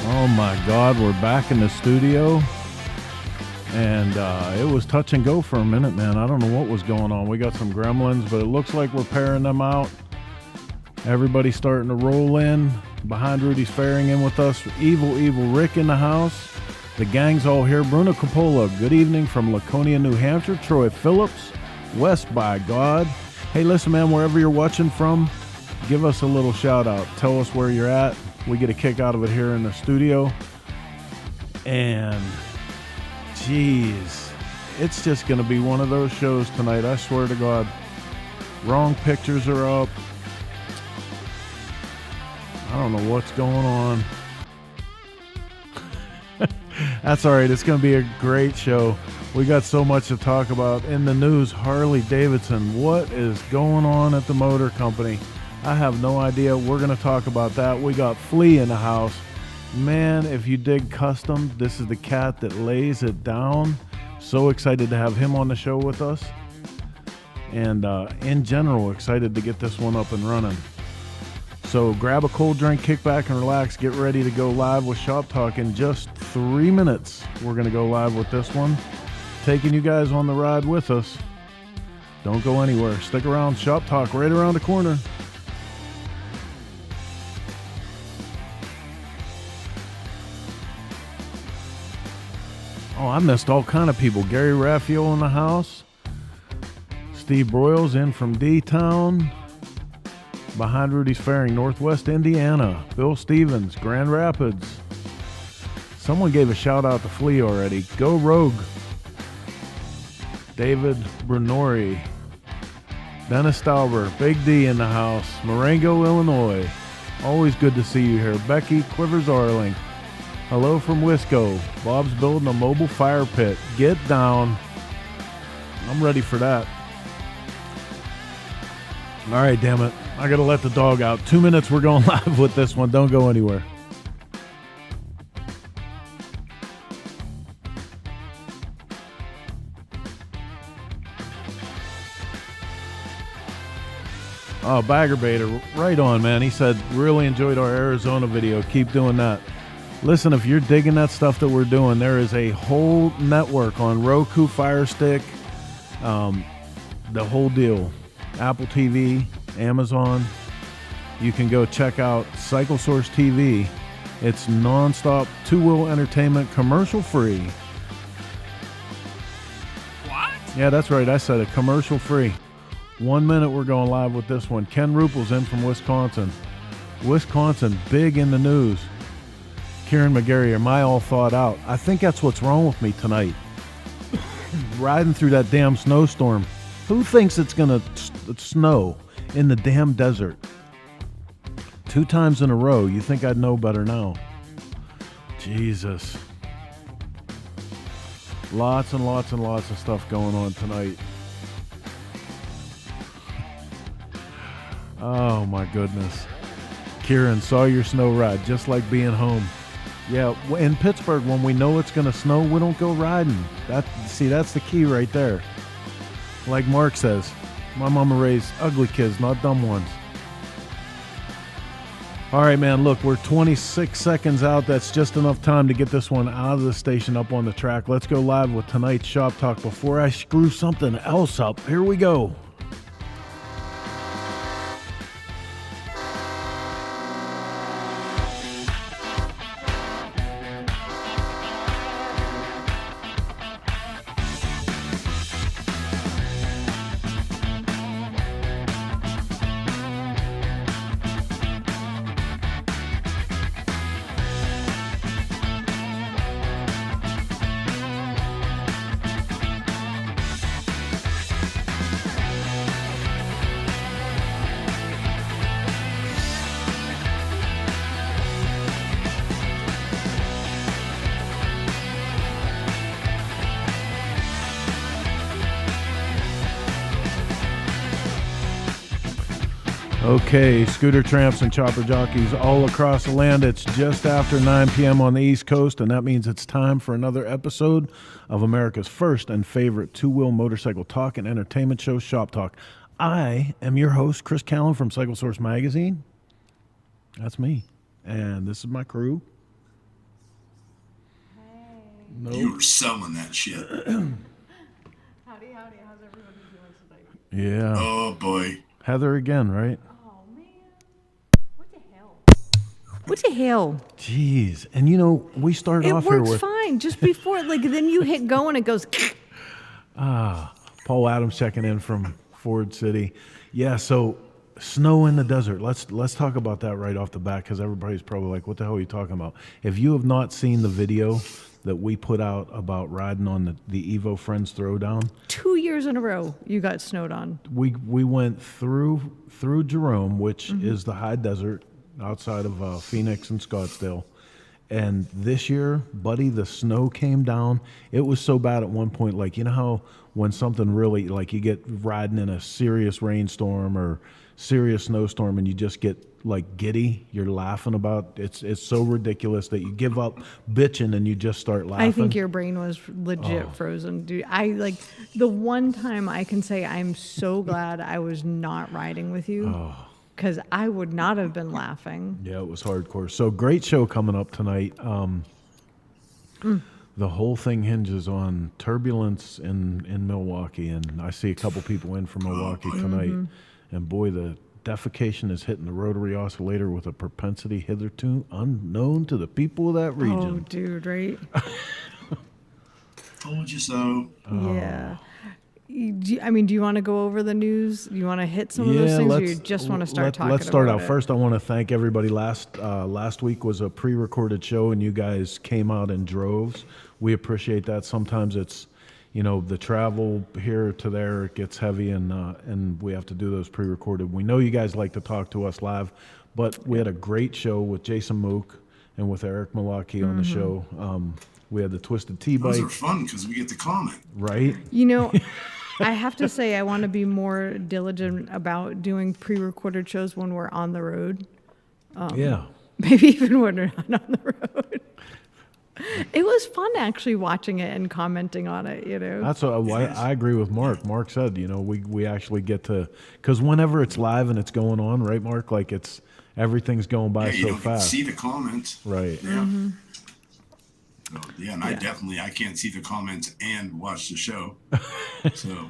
Oh my God, we're back in the studio, and it was touch and go for a minute, man. I don't know what was going on. We got some gremlins, but it looks like we're pairing them out. Everybody's starting to roll in. Behind Rudy's faring in with us. Evil Rick in the house. The gang's all here. Bruno Coppola, good evening from Laconia, New Hampshire. Troy Phillips, West by God. Hey, listen, man, wherever you're watching from, give us a little shout out. Tell us where you're at. We get a kick out of it here in the studio. And, geez, it's just going to be one of those shows tonight. I swear to God. Wrong pictures are up. I don't know what's going on. That's all right. It's going to be a great show. We got so much to talk about. In the news, Harley-Davidson. What is going on at the motor company? I have no idea. We're going to talk about that. We got Flea in the house. Man, if you dig custom, this is the cat that lays it down. So excited to have him on the show with us. And in general, excited to get this one up and running. So grab a cold drink, kick back and relax. Get ready to go live with ShopTalk in just 3 minutes. We're going to go live with this one. Taking you guys on the ride with us. Don't go anywhere. Stick around. ShopTalk right around the corner. Oh, I missed all kind of people. Gary Raphael in the house. Steve Broyles in from D-Town. Behind Rudy's Faring, Northwest Indiana. Bill Stevens, Grand Rapids. Someone gave a shout out to Flea already. Go Rogue. David Brunori. Dennis Stauber, Big D in the house. Marengo, Illinois. Always good to see you here. Becky Quivers-Arling. Hello from Wisco. Bob's building a mobile fire pit. Get down. I'm ready for that. All right, damn it. I got to let the dog out. 2 minutes, we're going live with this one. Don't go anywhere. Oh, Bagger Baiter, right on, man. He said, really enjoyed our Arizona video. Keep doing that. Listen, if you're digging that stuff that we're doing, there is a whole network on Roku, Fire Stick, the whole deal. Apple TV, Amazon. You can go check out Cycle Source TV. It's nonstop two-wheel entertainment, commercial free. What? Yeah, that's right. I said it, commercial free. 1 minute, we're going live with this one. Ken Ruppel's in from Wisconsin. Wisconsin, big in the news. Kieran McGarry, am I all thought out? I think that's what's wrong with me tonight. Riding through that damn snowstorm. Who thinks it's going to snow in the damn desert? 2 times in a row. You think I'd know better now. Jesus. Lots and lots and lots of stuff going on tonight. Oh my goodness. Kieran, saw your snow ride, just like being home. Yeah, in Pittsburgh, when we know it's going to snow, we don't go riding. That's the key right there. Like Mark says, my mama raised ugly kids, not dumb ones. All right, man, look, we're 26 seconds out. That's just enough time to get this one out of the station up on the track. Let's go live with tonight's Shop Talk before I screw something else up. Here we go. Okay, scooter tramps and chopper jockeys all across the land. It's just after 9 p.m. on the East Coast, and that means it's time for another episode of America's first and favorite two-wheel motorcycle talk and entertainment show, Shop Talk. I am your host, Chris Callin from Cycle Source Magazine. That's me. And this is my crew. Nope. You were selling that shit. Howdy. How's everybody doing today? Yeah. Oh, boy. Heather again, right? Oh, man. What the hell? What the hell? Jeez. And we started off It here works with fine. Just before, then you hit go and it goes. Paul Adams checking in from Ford City. Yeah, so snow in the desert. Let's talk about that right off the bat, because everybody's probably like, what the hell are you talking about? If you have not seen the video that we put out about riding on the Evo Friends Throwdown, 2 years in a row you got snowed on. we went through Jerome, which is the high desert outside of Phoenix and Scottsdale. And this year, buddy, the snow came down. It was so bad at one point, like, you know how when something really, like, you get riding in a serious rainstorm or serious snowstorm and you just get like giddy, you're laughing about it's so ridiculous that you give up bitching and you just start laughing. I think your brain was legit frozen, dude. The one time I can say I'm so glad I was not riding with you, because I would not have been laughing. Yeah, it was hardcore. So great show coming up tonight. The whole thing hinges on turbulence in Milwaukee, and I see a couple people in from Milwaukee tonight, and boy, the defecation is hitting the rotary oscillator with a propensity hitherto unknown to the people of that region. Oh, dude, right? Told you so. Yeah. Do you want to go over the news? Do you want to hit some of those things, or you just want to start talking about it? Let's start out. First, I want to thank everybody. Last week was a pre-recorded show, and you guys came out in droves. We appreciate that. Sometimes it's, the travel here to there, it gets heavy, and we have to do those pre-recorded. We know you guys like to talk to us live, but we had a great show with Jason Mook and with Eric Milwaukee on the show. We had the Twisted T-Bike. Those are fun because we get to comment. Right? I have to say I want to be more diligent about doing pre-recorded shows when we're on the road. Yeah. Maybe even when we're not on the road. It was fun actually watching it and commenting on it, That's what I agree with Mark. Mark said, we actually get to, because whenever it's live and it's going on, right, Mark? Like everything's going by so fast. You don't see the comments. Right. Yeah. So, and I can't see the comments and watch the show. So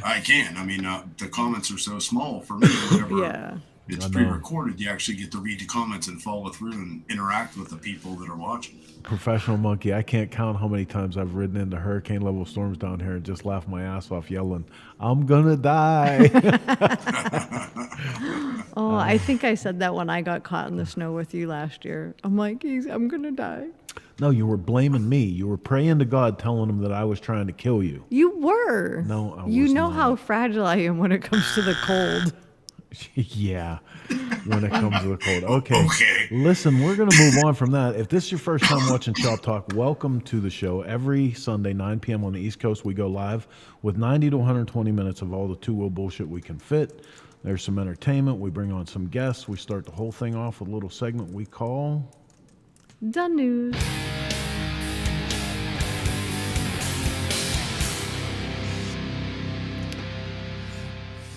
I can. I mean, the comments are so small for me. Whenever it's pre-recorded, you actually get to read the comments and follow through and interact with the people that are watching. Professional monkey. I can't count how many times I've ridden into hurricane level storms down here and just laughed my ass off yelling, "I'm gonna die." I think I said that when I got caught in the snow with you last year. I'm like, I'm gonna die. No, you were blaming me. You were praying to God, telling him that I was trying to kill you. You were. No, I was You know not. how fragile I am when it comes to the cold. Yeah, when it comes to the cold. Okay. Listen, we're going to move on from that. If this is your first time watching Shop Talk, welcome to the show. Every Sunday, 9 p.m. on the East Coast, we go live with 90 to 120 minutes of all the two-wheel bullshit we can fit. There's some entertainment. We bring on some guests. We start the whole thing off with a little segment we call... The news.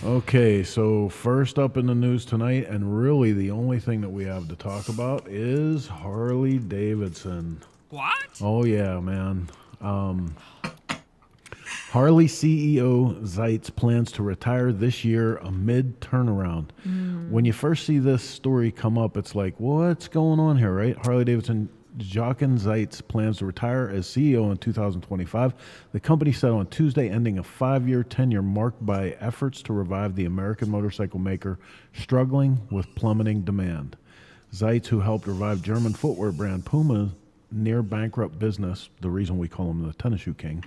Okay, so first up in the news tonight, and really the only thing that we have to talk about, is Harley-Davidson. What? Oh, yeah, man. Harley CEO Zeitz plans to retire this year amid turnaround. When you first see this story come up, it's like, what's going on here, right? Harley-Davidson Jochen Zeitz plans to retire as CEO in 2025. The company said on Tuesday, ending a 5-year tenure marked by efforts to revive the American motorcycle maker struggling with plummeting demand. Zeitz, who helped revive German footwear brand Puma near bankrupt business, the reason we call him the tennis shoe king,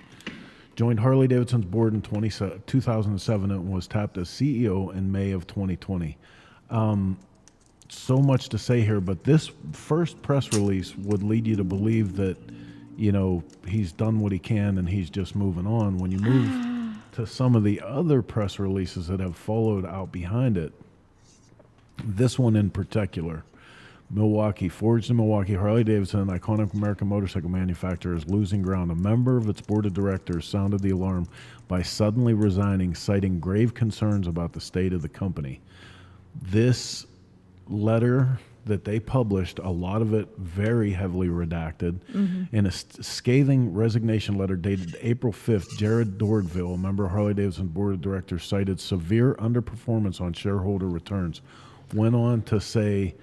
joined Harley-Davidson's board in 2007 and was tapped as CEO in May of 2020. So much to say here, but this first press release would lead you to believe that, he's done what he can and he's just moving on. When you move to some of the other press releases that have followed out behind it, this one in particular, Milwaukee, forged in Milwaukee, Harley-Davidson, an iconic American motorcycle manufacturer, is losing ground. A member of its board of directors sounded the alarm by suddenly resigning, citing grave concerns about the state of the company. This letter that they published, a lot of it very heavily redacted, in a scathing resignation letter dated April 5th, Jared Dordville, a member of Harley-Davidson Board of Directors, cited severe underperformance on shareholder returns. Went on to say,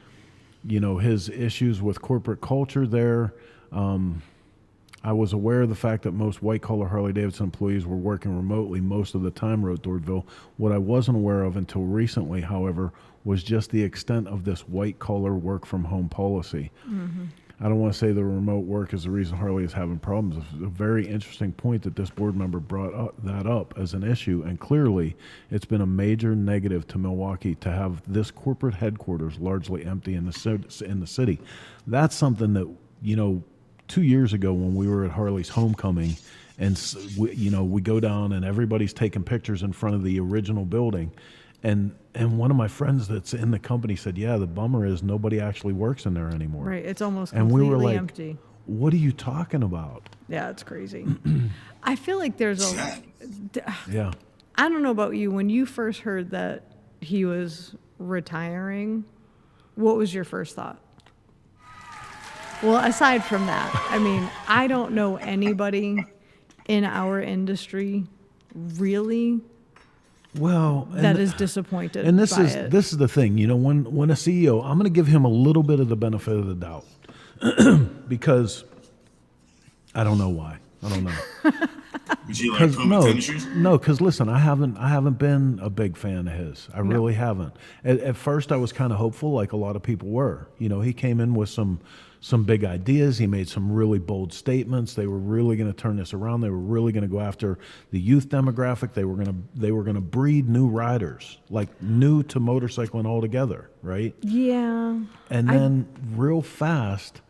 his issues with corporate culture there. I was aware of the fact that most white-collar Harley-Davidson employees were working remotely most of the time, wrote Dordville. What I wasn't aware of until recently, however, was just the extent of this white-collar work-from-home policy. I don't want to say the remote work is the reason Harley is having problems. It's a very interesting point that this board member brought up as an issue, and clearly it's been a major negative to Milwaukee to have this corporate headquarters largely empty in the city. That's something that, 2 years ago when we were at Harley's homecoming, and we go down and everybody's taking pictures in front of the original building, and one of my friends that's in the company said, yeah, the bummer is nobody actually works in there anymore. Right, it's almost and completely we were like, empty. What are you talking about? Yeah, it's crazy. I feel like there's Yeah. I don't know about you, when you first heard that he was retiring, what was your first thought? Well, aside from that, I mean, I don't know anybody in our industry really that is disappointed. And this by is it. this is the thing, when a CEO, I'm going to give him a little bit of the benefit of the doubt because I don't know why. I don't know. Would you like tennis? No, because listen, I haven't been a big fan of his. I really haven't. At first, I was kind of hopeful, like a lot of people were. He came in with some big ideas. He made some really bold statements. They were really going to turn this around. They were really going to go after the youth demographic. They were going to breed new riders, like new to motorcycling altogether, right? Yeah. And then real fast,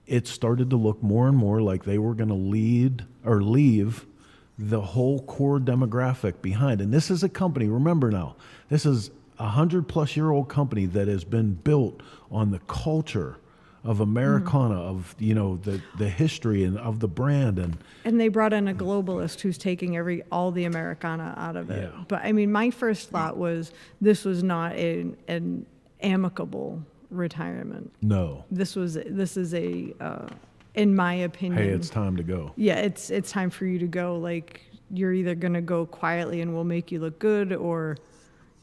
it started to look more and more like they were going to leave the whole core demographic behind. And this is a company, remember now, this is a 100-plus-year-old company that has been built on the culture of Americana, of the history and of the brand, and they brought in a globalist who's taking all the Americana out of it. Yeah. But I mean, my first thought was this was not an amicable retirement. No, this is a in my opinion. Hey, it's time to go. Yeah, it's time for you to go. Like, you're either gonna go quietly and we'll make you look good, or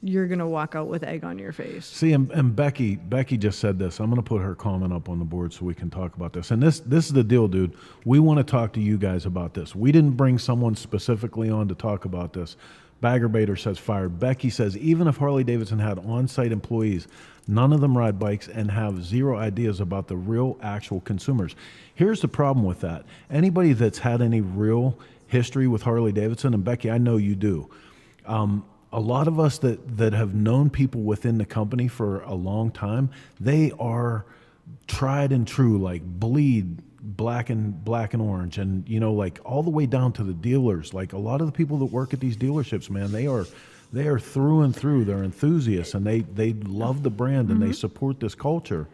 you're going to walk out with egg on your face. See, and Becky just said this. I'm going to put her comment up on the board so we can talk about this. And this is the deal, dude. We want to talk to you guys about this. We didn't bring someone specifically on to talk about this. Bagger Bader says fired. Becky says, even if Harley-Davidson had on-site employees, none of them ride bikes and have zero ideas about the real actual consumers. Here's the problem with that. Anybody that's had any real history with Harley-Davidson, and Becky, I know you do, a lot of us that have known people within the company for a long time, they are tried and true, like bleed black and orange, and like all the way down to the dealers. Like a lot of the people that work at these dealerships, man, they are through and through. They're enthusiasts, and they love the brand and they support this culture.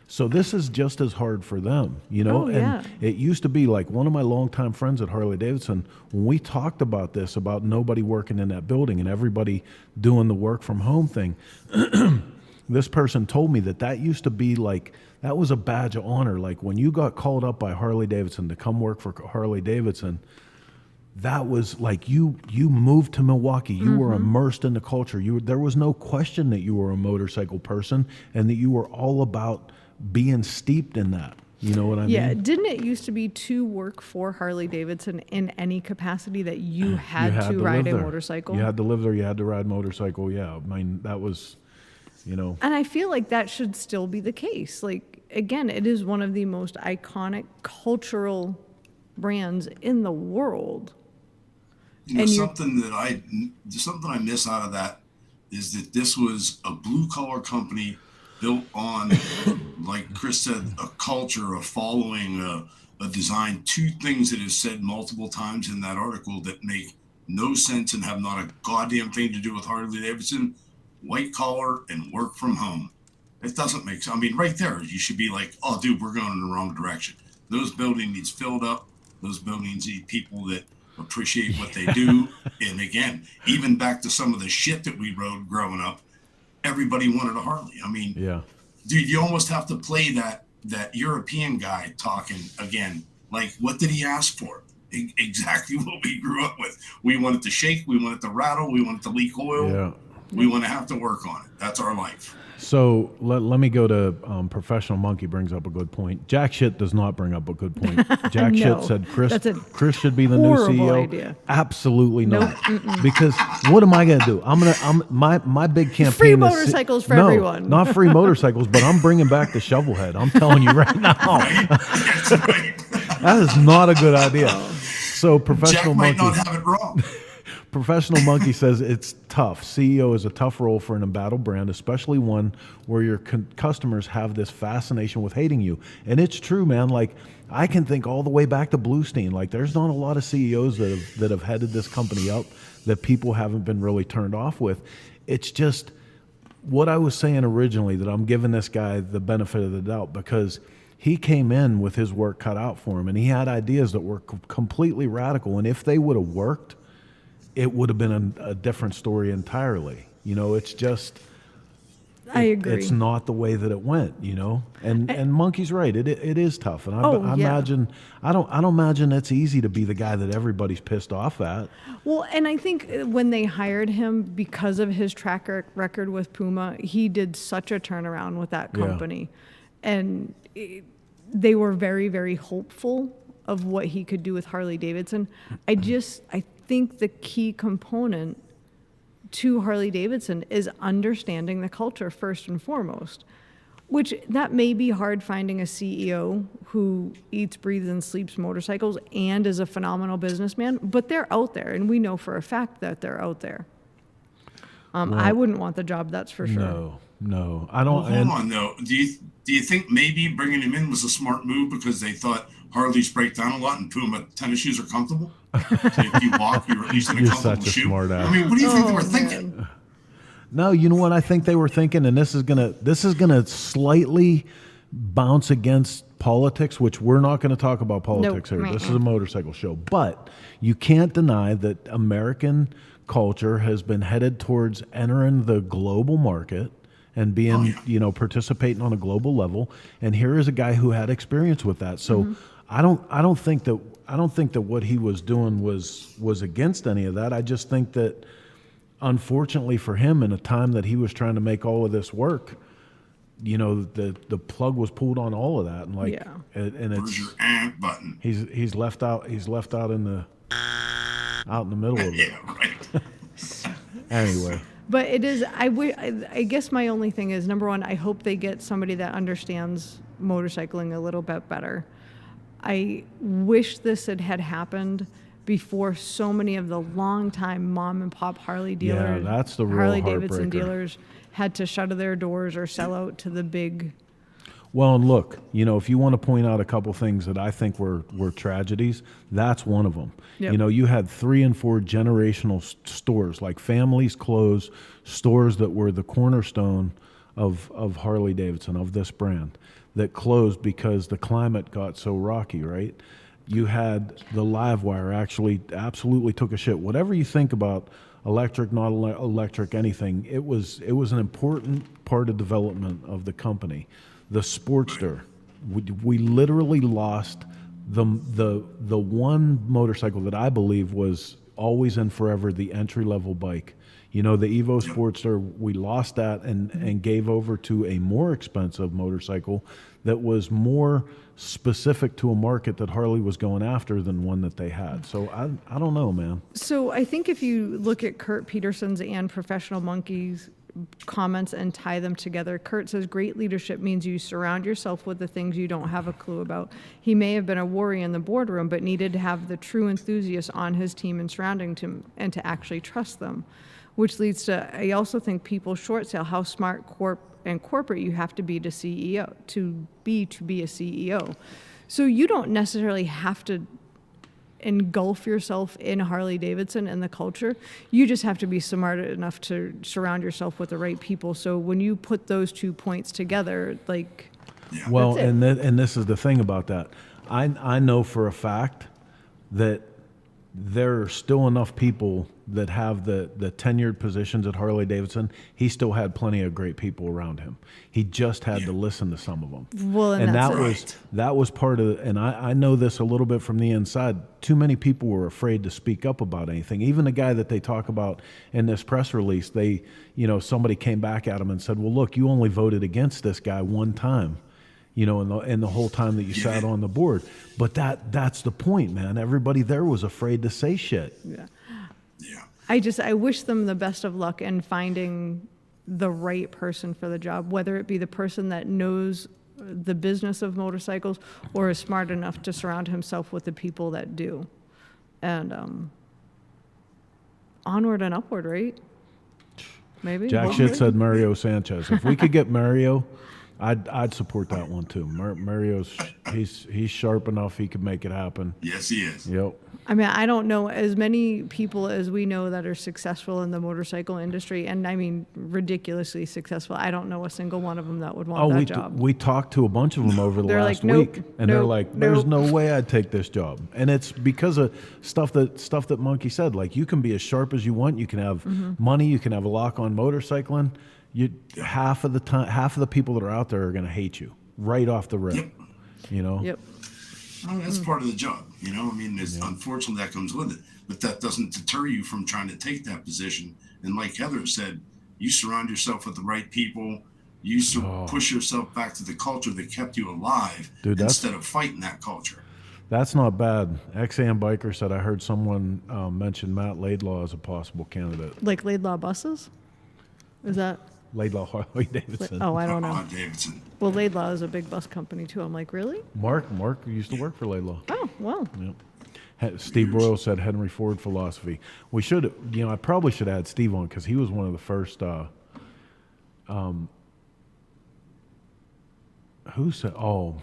So this is just as hard for them, Oh, yeah. And it used to be like one of my longtime friends at Harley-Davidson, when we talked about this, about nobody working in that building and everybody doing the work from home thing, this person told me that used to be like, that was a badge of honor. Like when you got called up by Harley-Davidson to come work for Harley-Davidson, that was like you moved to Milwaukee. You were immersed in the culture. There was no question that you were a motorcycle person and that you were all about being steeped in that. You know what I mean? Yeah. Didn't it used to be to work for Harley-Davidson in any capacity that you had to ride a motorcycle? You had to live there. You had to ride motorcycle. Yeah. I mean, that was, And I feel like that should still be the case. Like, again, it is one of the most iconic cultural brands in the world. Something I miss out of that is that this was a blue-collar company built on, like Chris said, a culture of following a design. Two things that is said multiple times in that article that make no sense and have not a goddamn thing to do with Harley-Davidson: white collar and work from home. It doesn't make sense. I mean, right there, you should be like, oh, dude, we're going in the wrong direction. Those buildings needs filled up. Those buildings need people that appreciate what they do. And again, even back to some of the shit that we rode growing up, everybody wanted a Harley. I mean, dude, you almost have to play that European guy talking again. Like, what did he ask for? Exactly what we grew up with. We want it to shake. We want it to rattle. We want it to leak oil. Yeah. We want to have to work on it. That's our life. So let me go to Professional Monkey brings up a good point. Jack Shit does not bring up a good point. Jack Shit said Chris should be the new CEO. Idea. Absolutely not. Because what am I going to do? My big campaign free motorcycles for everyone. Not free motorcycles, but I'm bringing back the shovelhead. I'm telling you right now. That's right. That is not a good idea. So Professional Jack might Monkey not have it wrong. Professional Monkey says it's tough. CEO is a tough role for an embattled brand, especially one where your customers have this fascination with hating you. And it's true, man. Like, I can think all the way back to Bluestein. Like, there's not a lot of CEOs that have headed this company up that people haven't been really turned off with. It's just what I was saying originally, that I'm giving this guy the benefit of the doubt because he came in with his work cut out for him, and he had ideas that were completely radical. And if they would have worked, it would have been a different story entirely. You know, it's just, I agree. It's not the way that it went, you know, and Monkey's right. It is tough. And I imagine, I don't imagine it's easy to be the guy that everybody's pissed off at. Well, and I think when they hired him, because of his track record with Puma, he did such a turnaround with that company. Yeah. And they were very, very hopeful of what he could do with Harley-Davidson. I think the key component to Harley-Davidson is understanding the culture first and foremost, which that may be hard finding a CEO who eats, breathes, and sleeps motorcycles and is a phenomenal businessman, but they're out there, and we know for a fact that they're out there. I wouldn't want the job, that's for sure. No, I don't. Well, hold on, though. Do you think maybe bringing him in was a smart move because they thought Harleys break down a lot and Puma tennis shoes are comfortable? So if you walk, you're at least in a comfortable shoe. Smart ass. I mean, what do you think they were thinking? No, you know what I think they were thinking, and this is gonna slightly bounce against politics, which we're not going to talk about politics here. This is a motorcycle show, but you can't deny that American culture has been headed towards entering the global market and being, participating on a global level. And here is a guy who had experience with that. So I don't think that what he was doing was against any of that. I just think that, unfortunately for him, in a time that he was trying to make all of this work, the plug was pulled on all of that. And and it's your button. He's left out in the middle of it. Yeah, right. Anyway. But it is, I guess my only thing is, number one, I hope they get somebody that understands motorcycling a little bit better. I wish this had happened before so many of the longtime mom and pop Harley dealers, that's the real Harley-Davidson heartbreaker. Dealers had to shutter their doors or sell out to the big. Well, and look, if you want to point out a couple things that I think were tragedies, that's one of them. Yep. You had 3 and 4 generational stores, like families closed, stores that were the cornerstone of Harley-Davidson, of this brand, that closed because the climate got so rocky, right? You had the live wire actually absolutely took a shit. Whatever you think about electric, not electric, anything, it was an important part of development of the company. The Sportster, we literally lost the one motorcycle that I believe was always and forever the entry-level bike. The Evo Sportster, we lost that and gave over to a more expensive motorcycle that was more specific to a market that Harley was going after than one that they had. So I don't know, man. So I think if you look at Kurt Peterson's and Professional Monkey's comments and tie them together, Kurt says, great leadership means you surround yourself with the things you don't have a clue about. He may have been a warrior in the boardroom, but needed to have the true enthusiasts on his team and surrounding him and to actually trust them, which leads to, I also think people short sell how smart corporate you have to be to be a CEO. So you don't necessarily have to engulf yourself in Harley-Davidson and the culture. You just have to be smart enough to surround yourself with the right people. So when you put those 2 points together, well, and this is the thing about that. I know for a fact that there are still enough people that have the tenured positions at Harley-Davidson. He still had plenty of great people around him. He just had to listen to some of them. Well, and that was part of, and I know this a little bit from the inside. Too many people were afraid to speak up about anything. Even the guy that they talk about in this press release, somebody came back at him and said, well, look, you only voted against this guy one time, in the whole time that you sat on the board. But that's the point, man. Everybody there was afraid to say shit. Yeah. I wish them the best of luck in finding the right person for the job, whether it be the person that knows the business of motorcycles or is smart enough to surround himself with the people that do. And onward and upward, right? Maybe. Jack Shit said Mario Sanchez. If we could get Mario, I'd support that one too. Mario's he's sharp enough; he could make it happen. Yes, he is. Yep. I mean, I don't know as many people as we know that are successful in the motorcycle industry, and I mean ridiculously successful. I don't know a single one of them that would want that job. We talked to a bunch of them over the last week, and they're like, "There's no way I'd take this job," and it's because of stuff that Monkey said. Like, you can be as sharp as you want, you can have money, you can have a lock on motorcycling. Half of the people that are out there are going to hate you right off the rip. Yep. Yep. Well, that's part of the job, I mean, unfortunately that comes with it, but that doesn't deter you from trying to take that position. And like Heather said, you surround yourself with the right people. You push yourself back to the culture that kept you alive, instead of fighting that culture. That's not bad. XAM Biker said, I heard someone mention Matt Laidlaw as a possible candidate. Like Laidlaw buses? Is that? Laidlaw Harley-Davidson. Oh, I don't know. Davidson. Well, Laidlaw is a big bus company too. I'm like, really? Mark used to work for Laidlaw. Oh, well. Yep. Steve Broyle said Henry Ford philosophy. We should, I probably should add Steve on because he was one of the first. Who said? Oh,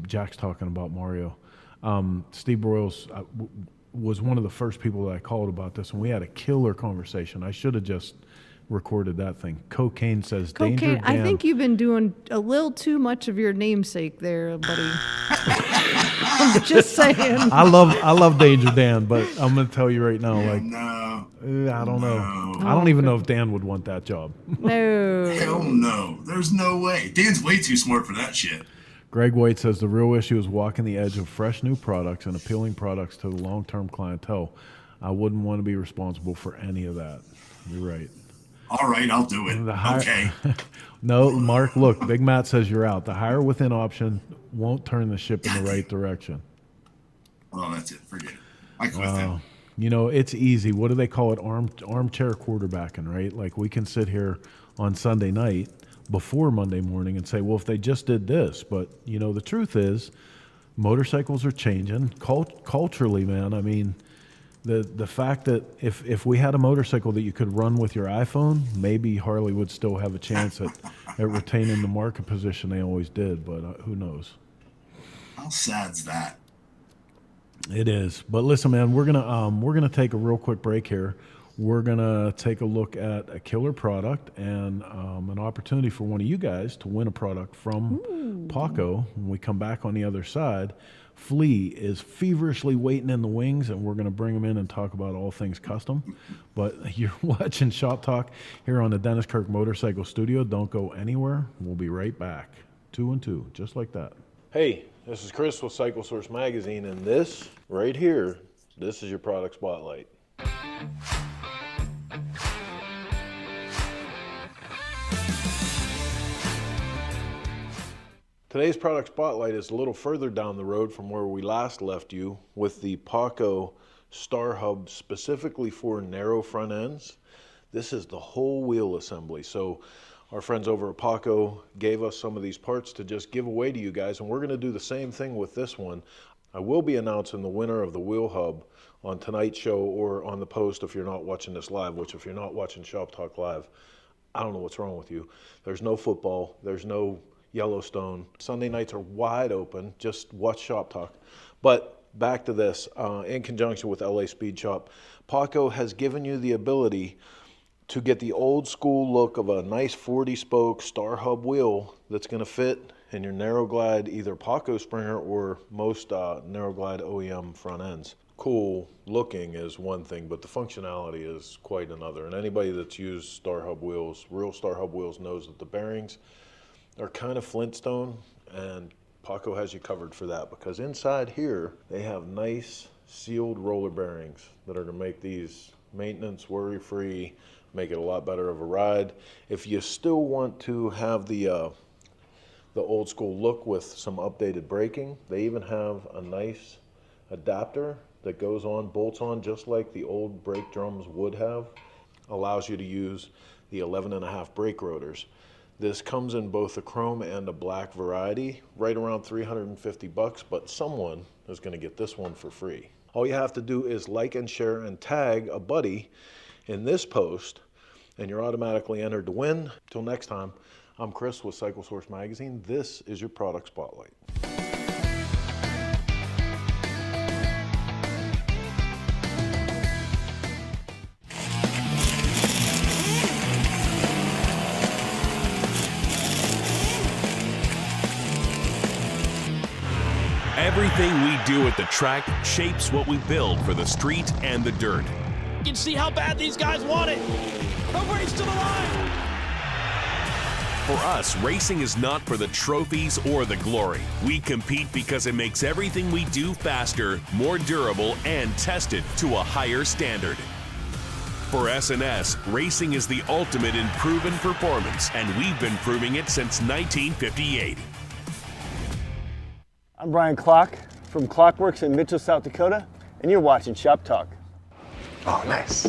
Jack's talking about Mario. Steve Broyles was one of the first people that I called about this, and we had a killer conversation. I should have just recorded that thing. Cocaine says danger. Dan. I think you've been doing a little too much of your namesake there, buddy. I'm just saying. I love Danger Dan, but I'm gonna tell you right now, I don't know. I don't even know if Dan would want that job. No. Hell no. There's no way. Dan's way too smart for that shit. Greg White says the real issue is walking the edge of fresh new products and appealing products to the long-term clientele. I wouldn't want to be responsible for any of that. You're right. All right, I'll do it. Okay. No, Mark, look, Big Matt says you're out. The hire within option won't turn the ship in the right direction. Well, that's it. Forget it. I quit that. It's easy. What do they call it? Armchair quarterbacking, right? Like, we can sit here on Sunday night before Monday morning and say, well, if they just did this. But, the truth is motorcycles are changing culturally, man. I mean, the fact that if we had a motorcycle that you could run with your iPhone, maybe Harley would still have a chance at retaining the market position they always did, but who knows? How sad's that? It is. But listen, man, we're gonna take a real quick break here. We're gonna take a look at a killer product and an opportunity for one of you guys to win a product from Paco. When we come back on the other side, Flea is feverishly waiting in the wings, and we're going to bring him in and talk about all things custom. But you're watching Shop Talk here on the Dennis Kirk Motorcycle Studio. Don't go anywhere. We'll be right back. 2 and 2, just like that. Hey, this is Chris with Cycle Source Magazine, and this right here, this is your product spotlight. Today's product spotlight is a little further down the road from where we last left you with the Paco Star Hub specifically for narrow front ends. This is the whole wheel assembly. So our friends over at Paco gave us some of these parts to just give away to you guys, and we're going to do the same thing with this one. I will be announcing the winner of the wheel hub on tonight's show or on the post if you're not watching this live, which if you're not watching Shop Talk Live, I don't know what's wrong with you. There's no football. There's no Yellowstone. Sunday nights are wide open. Just watch Shop Talk. But back to this, in conjunction with LA Speed Shop, Paco has given you the ability to get the old school look of a nice 40 spoke Star Hub wheel that's going to fit in your narrow glide, either Paco Springer or most narrow glide OEM front ends. cool looking is one thing, but the functionality is quite another. And anybody that's used Star Hub wheels, real Star Hub wheels, knows that the bearings are kind of Flintstone, and Paco has you covered for that, because inside here they have nice sealed roller bearings that are to make these maintenance worry-free, make it a lot better of a ride. If you still want to have the old school look with some updated braking, they even have a nice adapter that goes on, bolts on, just like the old brake drums would have. Allows you to use the 11.5 brake rotors. This comes in both a chrome and a black variety, right around $350, but someone is going to get this one for free. All you have to do is like and share and tag a buddy in this post, and you're automatically entered to win. Till next time, I'm Chris with Cycle Source Magazine. This is your product spotlight. Everything we do at the track shapes what we build for the street and the dirt. You can see how bad these guys want it. A race to the line. For us, racing is not for the trophies or the glory. We compete because it makes everything we do faster, more durable, and tested to a higher standard. For S&S, racing is the ultimate in proven performance, and we've been proving it since 1958. I'm Brian Clock from Clockworks in Mitchell, South Dakota, and you're watching Shop Talk. Oh, nice.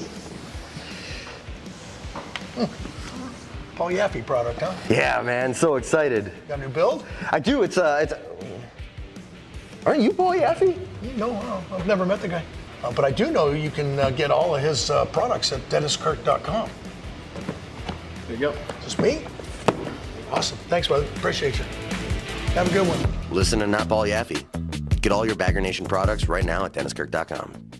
Paul Yaffe product, huh? Yeah, man, so excited. Got a new build? I do. It's. Aren't you Paul Yaffe? No, I've never met the guy. But I do know you can get all of his products at denniskirk.com. There you go. Is this me? Awesome. Thanks, brother. Appreciate you. Have a good one. Listen to Not Paul Yaffe. Get all your Bagger Nation products right now at denniskirk.com.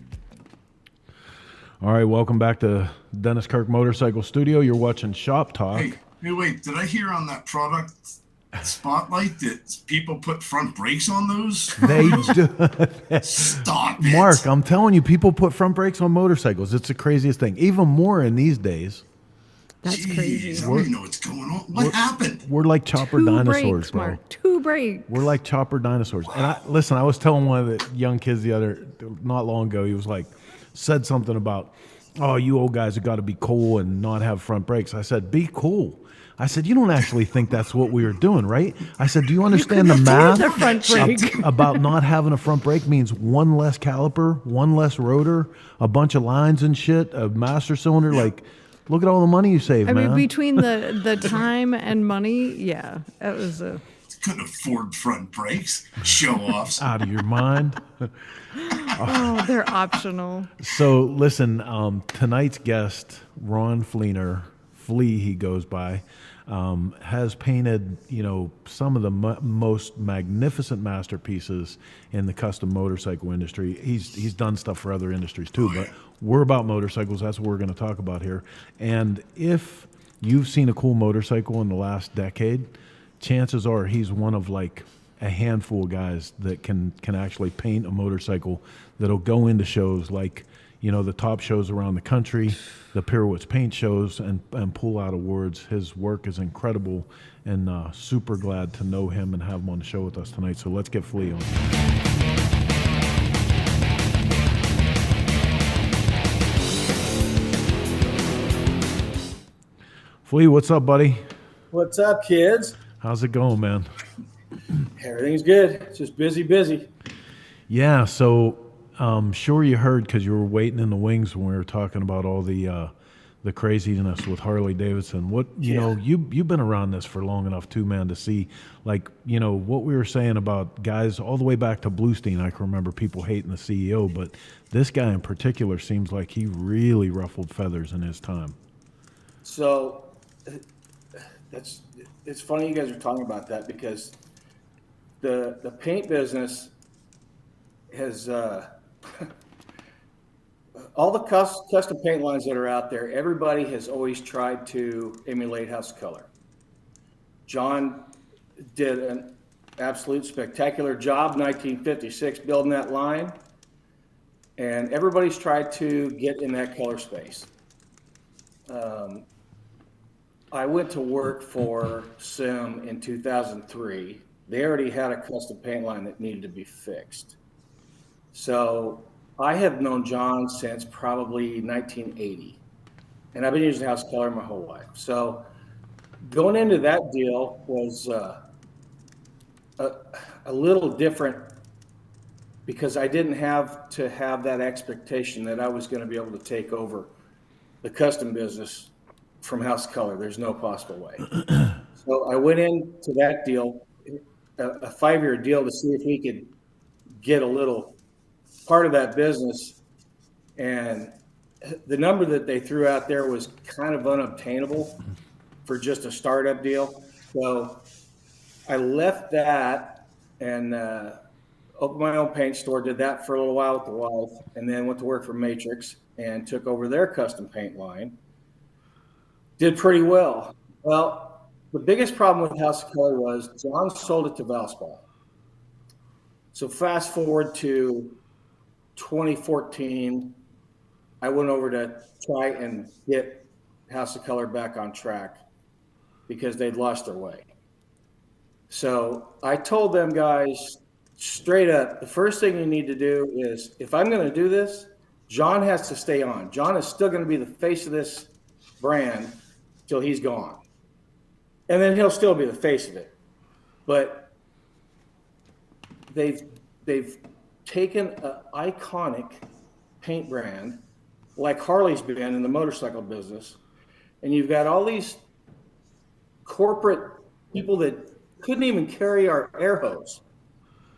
All right, welcome back to Dennis Kirk Motorcycle Studio. You're watching Shop Talk. Hey, wait, did I hear on that product spotlight that people put front brakes on those? They do. Stop it. Mark, I'm telling you, people put front brakes on motorcycles. It's the craziest thing. Even more in these days. That's Jeez, crazy. I don't even know what's going on. What happened? We're like chopper Two dinosaurs, brakes, bro. Mark. 2 brakes. We're like chopper dinosaurs. And I was telling one of the young kids not long ago, he was like, said something about, oh, you old guys have got to be cool and not have front brakes. I said, be cool. I said, you don't actually think that's what we were doing, right? I said, do you understand the math The front brake. about not having a front brake means one less caliper, one less rotor, a bunch of lines and shit, a master cylinder, like... Look at all the money you save, man. I mean, between the time and money, yeah, it was a... Couldn't afford front brakes. Show-offs. Out of your mind. Oh, they're optional. So, listen, tonight's guest, Ron Fleenor, Flea he goes by, has painted, some of the most magnificent masterpieces in the custom motorcycle industry. He's done stuff for other industries too, but we're about motorcycles. That's what we're going to talk about here. And if you've seen a cool motorcycle in the last decade, chances are he's one of like a handful of guys that can actually paint a motorcycle that'll go into shows like, the top shows around the country, the Pirouettes paint shows, and pull out awards. His work is incredible, and super glad to know him and have him on the show with us tonight. So let's get Flea on. Flea, what's up, buddy? What's up, kids? How's it going, man? Everything's good. It's just busy. Yeah, so sure you heard because you were waiting in the wings when we were talking about all the craziness with Harley-Davidson. What you've been around this for long enough too, man, to see what we were saying about guys all the way back to Bluestein. I can remember people hating the CEO, but this guy in particular seems like he really ruffled feathers in his time. So it's funny you guys are talking about that because the paint business has all the custom paint lines that are out there, everybody has always tried to emulate House of Color. John did an absolute spectacular job, 1956, building that line. and everybody's tried to get in that color space. I went to work for Sim in 2003. They already had a custom paint line that needed to be fixed. So I have known John since probably 1980, and I've been using house color my whole life. So going into that deal was a little different because I didn't have to have that expectation that I was going to be able to take over the custom business from house color. There's no possible way. So I went into that deal, a 5-year deal, to see if we could get a little part of that business. And the number that they threw out there was kind of unobtainable for just a startup deal. So I left that and opened my own paint store, did that for a little while with the wife, and then went to work for Matrix and took over their custom paint line. Did pretty well. Well, the biggest problem with House of Color was John sold it to Valspar. So fast forward to 2014, I went over to try and get House of Color back on track because they'd lost their way. So I told them guys straight up, the first thing you need to do is, if I'm going to do this, John has to stay on. John is still going to be the face of this brand till he's gone. And then he'll still be the face of it. But they've taken an iconic paint brand like Harley's been in the motorcycle business, and you've got all these corporate people that couldn't even carry our air hose,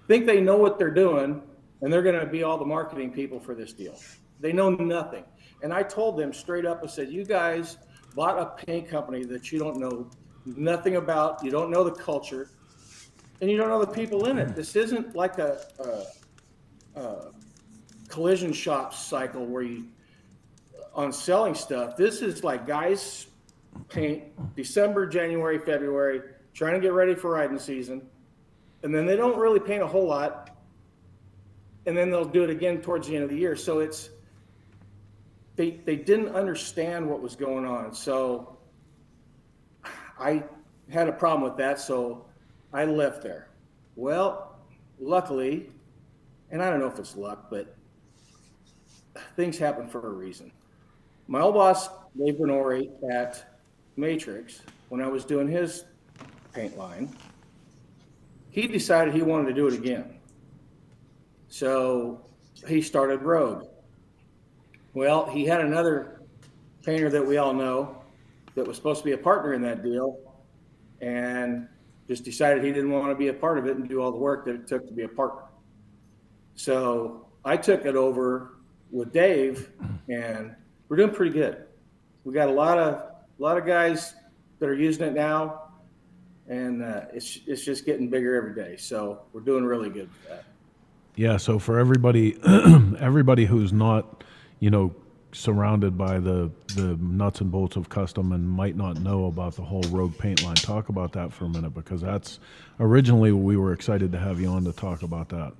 think they know what they're doing, and they're going to be all the marketing people for this deal. They know nothing. And I told them straight up, I said, you guys bought a paint company that you don't know nothing about, you don't know the culture, and you don't know the people in it. This isn't like a collision shop cycle where you, on selling stuff, this is like guys paint December, January, February, trying to get ready for riding season, and then they don't really paint a whole lot, and then they'll do it again towards the end of the year. So it's, they didn't understand what was going on. So I had a problem with that, so I left there. Well, luckily, and I don't know if it's luck, but things happen for a reason. My old boss, Dave Bernori at Matrix, when I was doing his paint line, he decided he wanted to do it again. So he started Rogue. Well, he had another painter that we all know that was supposed to be a partner in that deal and just decided he didn't want to be a part of it and do all the work that it took to be a partner. So I took it over with Dave, and we're doing pretty good. We got a lot of guys that are using it now, and it's just getting bigger every day. So we're doing really good with that. Yeah. So for everybody, everybody who's not, surrounded by the nuts and bolts of custom and might not know about the whole Rogue paint line, talk about that for a minute, because that's originally we were excited to have you on to talk about that.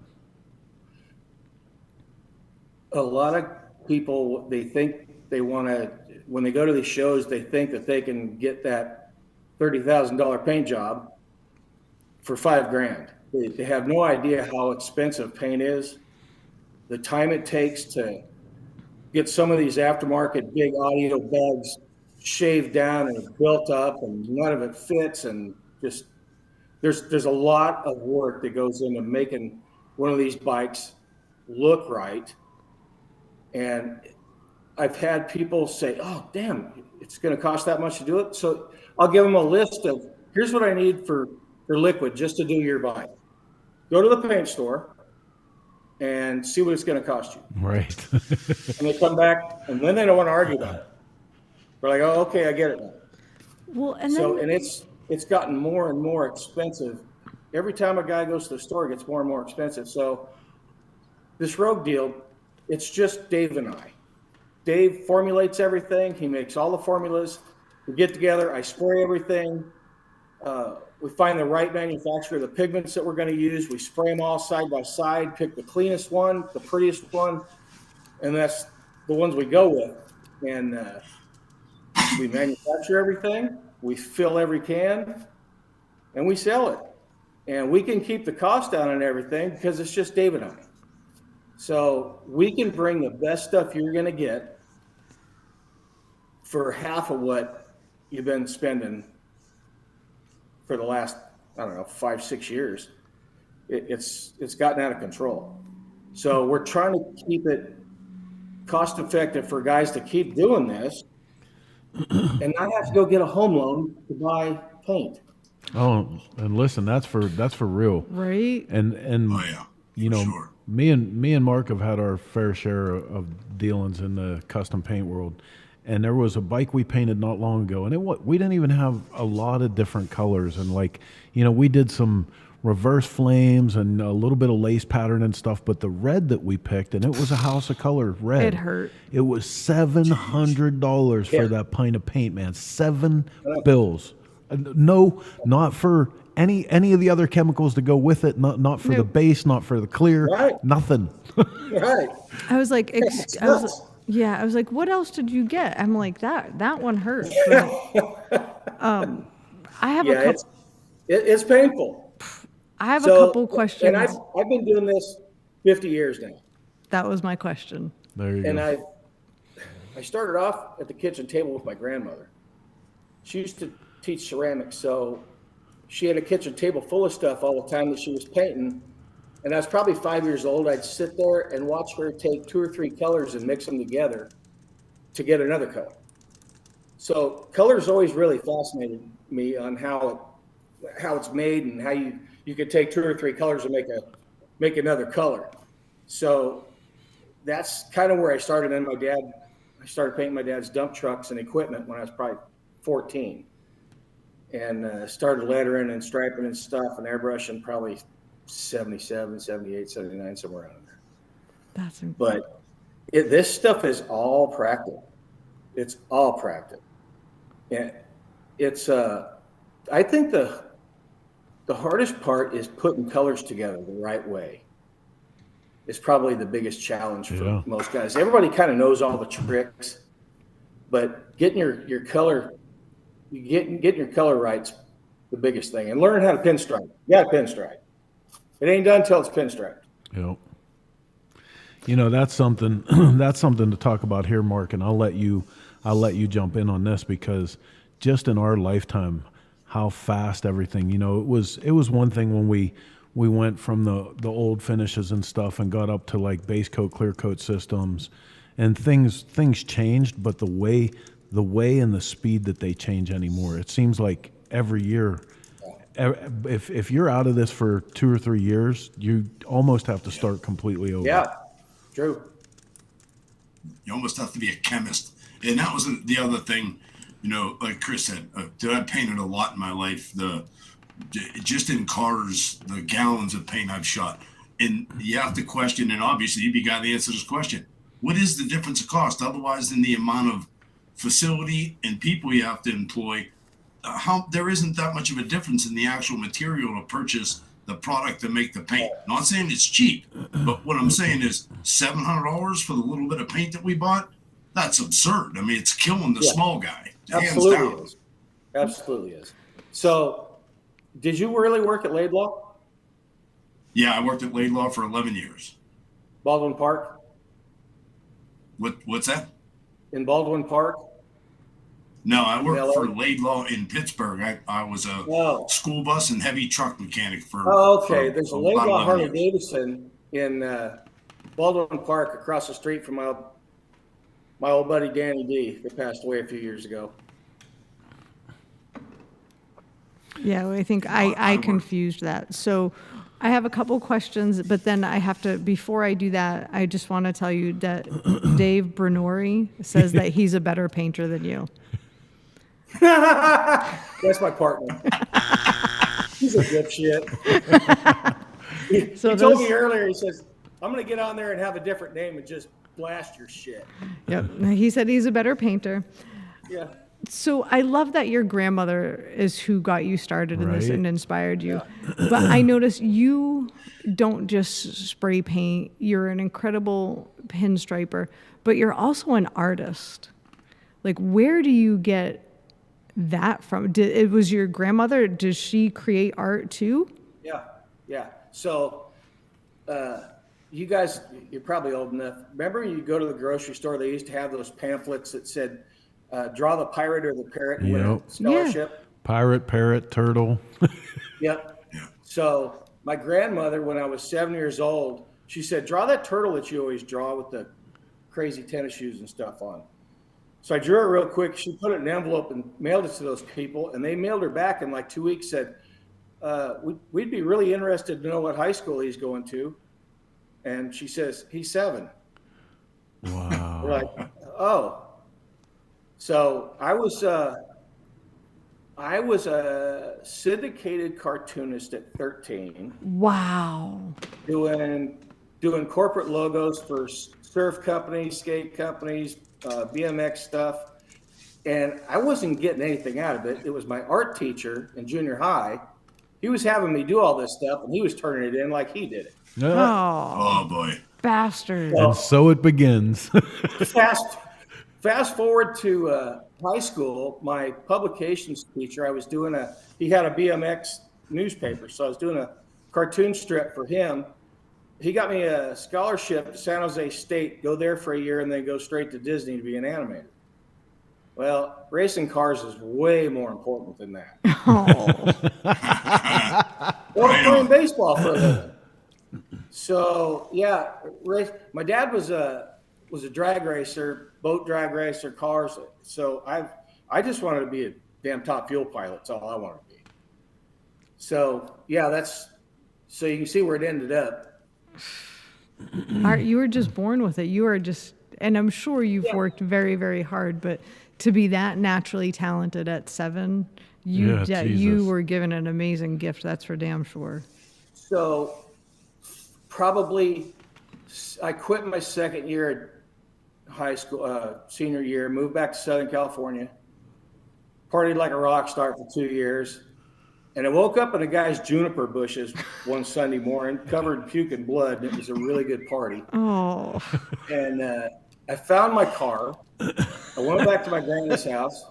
A lot of people, they think they want to, when they go to these shows, they think that they can get that $30,000 paint job for $5,000. They have no idea how expensive paint is, the time it takes to get some of these aftermarket big audio bags shaved down and built up, and none of it fits, and just there's a lot of work that goes into making one of these bikes look right. And I've had people say, oh, damn, it's going to cost that much to do it. So I'll give them a list of, here's what I need for liquid just to do your bike. Go to the paint store and see what it's going to cost you. Right. And they come back, and then they don't want to argue about it. They're like, oh, okay, I get it now. Well, and So, then, and it's gotten more and more expensive. Every time a guy goes to the store, it gets more and more expensive. So this Rogue deal, it's just Dave and I. Dave formulates everything. He makes all the formulas. We get together. I spray everything. We find the right manufacturer of the pigments that we're going to use. We spray them all side by side, pick the cleanest one, the prettiest one, and that's the ones we go with. And we manufacture everything, we fill every can, and we sell it. And we can keep the cost down on everything because it's just David Honey. So we can bring the best stuff you're going to get for half of what you've been spending for the last, I don't know, 5-6 years. It's gotten out of control. So we're trying to keep it cost effective for guys to keep doing this and not have to go get a home loan to buy paint. Oh, and listen, that's for real, right? And oh yeah, you know, sure. me and Mark have had our fair share of dealings in the custom paint world. And there was a bike we painted not long ago, and we didn't even have a lot of different colors. And like, you know, we did some reverse flames and a little bit of lace pattern and stuff. But the red that we picked, and it was a house of color red. It hurt. It was $700 for that pint of paint, man. $7 No, not for any of the other chemicals to go with it. Not for the base, not for the clear. Right. Nothing. Right. I was like, I was like, what else did you get? I'm like, that one hurt. But, I have a couple. It's painful. I have a couple questions. And I've been doing this 50 years now. That was my question. There you and go. I started off at the kitchen table with my grandmother. She used to teach ceramics, so she had a kitchen table full of stuff all the time that she was painting. And I was probably 5 years old. I'd sit there and watch her take 2 or 3 colors and mix them together to get another color. So colors always really fascinated me on how it's made and how you could take 2 or 3 colors and make another color. So that's kind of where I started. And I started painting my dad's dump trucks and equipment when I was probably 14, and started lettering and striping and stuff and airbrushing probably 77, 78, 79, somewhere around there. That's incredible. But this stuff is all practical. It's all practical. And it's, I think the hardest part is putting colors together the right way. It's probably the biggest challenge for most guys. Everybody kind of knows all the tricks, but getting your color, getting your color right's the biggest thing. And learn how to pinstripe. You got to pinstripe. It ain't done till it's pinstriped. Yep. You know, that's something to talk about here, Mark, and I'll let you jump in on this, because just in our lifetime, how fast everything, you know, it was one thing when we went from the old finishes and stuff and got up to like base coat, clear coat systems, and things changed, but the way and the speed that they change anymore, it seems like every year, if you're out of this for 2 or 3 years, you almost have to start completely over. Yeah, true. You almost have to be a chemist. And that was the other thing, you know, like Chris said, I painted a lot in my life. Just in cars, the gallons of paint I've shot. And you have to question, and obviously you'd be the guy to answer this question. What is the difference of cost otherwise than the amount of facility and people you have to employ? There isn't that much of a difference in the actual material to purchase the product to make the paint. Not saying it's cheap, but what I'm saying is $700 for the little bit of paint that we bought. That's absurd. I mean, it's killing the small guy. Absolutely hands down. is. Absolutely is. So, did you really work at Laidlaw? Yeah, I worked at Laidlaw for 11 years. Baldwin Park? What's that? In Baldwin Park? No, I worked for Laidlaw in Pittsburgh. I was a school bus and heavy truck mechanic for. Oh, okay. For There's a about Laidlaw 11 years. Harley-Davidson in Baldwin Park across the street from my old buddy Danny D that passed away a few years ago. Yeah, I think I confused that. So I have a couple questions, but then I have to, before I do that, I just want to tell you that Dave Brinori says that he's a better painter than you. That's my partner. He's a dipshit. He told me earlier, he says, I'm going to get on there and have a different name and just blast your shit. Yep. He said he's a better painter. Yeah. So I love that your grandmother is who got you started in this Right. and inspired you. But I noticed you don't just spray paint. You're an incredible pinstriper, but you're also an artist. Like, where do you get that from? It was your grandmother? Does she create art too? Yeah. So, you guys, you're probably old enough. Remember, you go to the grocery store, they used to have those pamphlets that said, draw the pirate or the parrot and win a scholarship. Pirate, parrot, turtle. Yep. So my grandmother, when I was 7 years old, she said, draw that turtle that you always draw with the crazy tennis shoes and stuff on. So I drew it real quick. She put it in an envelope and mailed it to those people. And they mailed her back in like 2 weeks, said, we'd be really interested to know what high school he's going to. And she says, he's 7. Wow. We're like, oh. So I was a syndicated cartoonist at 13. Wow. Doing corporate logos for surf companies, skate companies, BMX stuff. And I wasn't getting anything out of it. It was my art teacher in junior high. He was having me do all this stuff, and he was turning it in like he did it. Oh boy. Bastard. And so it begins. Fast forward to high school, my publications teacher, he had a BMX newspaper, so I was doing a cartoon strip for him. He got me a scholarship to San Jose State, go there for a year, and then go straight to Disney to be an animator. Well, racing cars is way more important than that. Or playing baseball for a living. So yeah, my dad was a drag racer, boat drag racer, cars. So I just wanted to be a damn top fuel pilot. That's all I wanted to be. So yeah, so you can see where it ended up. Art, you were just born with it. You are just, and I'm sure you've worked very, very hard, but to be that naturally talented at 7, you were given an amazing gift. That's for damn sure. So probably I quit my second year at high school, senior year, moved back to Southern California, partied like a rock star for 2 years. And I woke up in a guy's juniper bushes one Sunday morning, covered in puke and blood. And it was a really good party. Oh. And I found my car. I went back to my granny's house,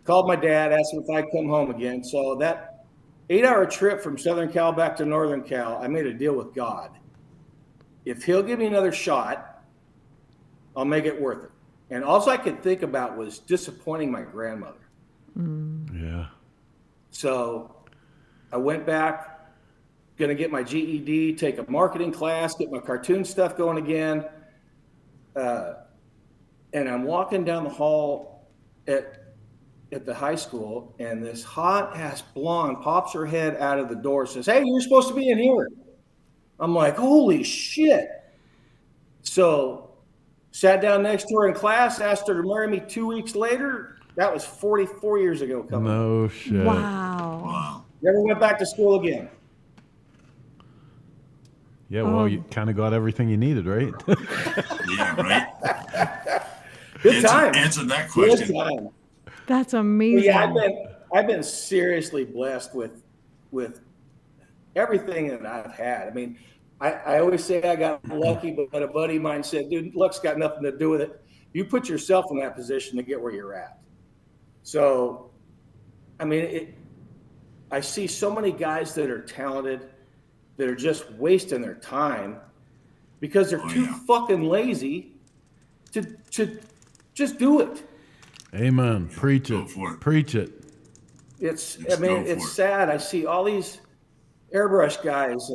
called my dad, asked him if I'd come home again. So that 8-hour trip from Southern Cal back to Northern Cal, I made a deal with God. If he'll give me another shot, I'll make it worth it. And all I could think about was disappointing my grandmother. Yeah. So I went back, going to get my GED, take a marketing class, get my cartoon stuff going again. And I'm walking down the hall at the high school, and this hot-ass blonde pops her head out of the door and says, "Hey, you're supposed to be in here." I'm like, holy shit. So sat down next to her in class, asked her to marry me 2 weeks later. That was 44 years ago. No shit. Wow. Never went back to school again. Yeah, well, you kind of got everything you needed, right? Yeah, right. Good time. Answer that question. Good time. That's amazing. Yeah, I've been seriously blessed with everything that I've had. I mean, I always say I got lucky, but a buddy of mine said, dude, luck's got nothing to do with it. You put yourself in that position to get where you're at. So, I mean, I see so many guys that are talented that are just wasting their time because they're too fucking lazy to just do it. Amen. Preach it. Preach it. It's sad. I see all these airbrush guys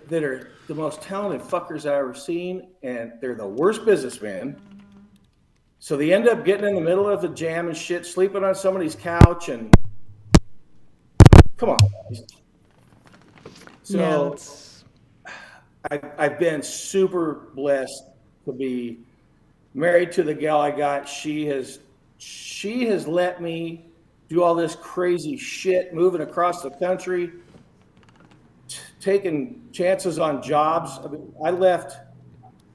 that are the most talented fuckers I've ever seen, and they're the worst businessmen. So they end up getting in the middle of the jam and shit, sleeping on somebody's couch, and come on. So I've been super blessed to be married to the gal I got. She has let me do all this crazy shit, moving across the country, taking chances on jobs. I mean, I left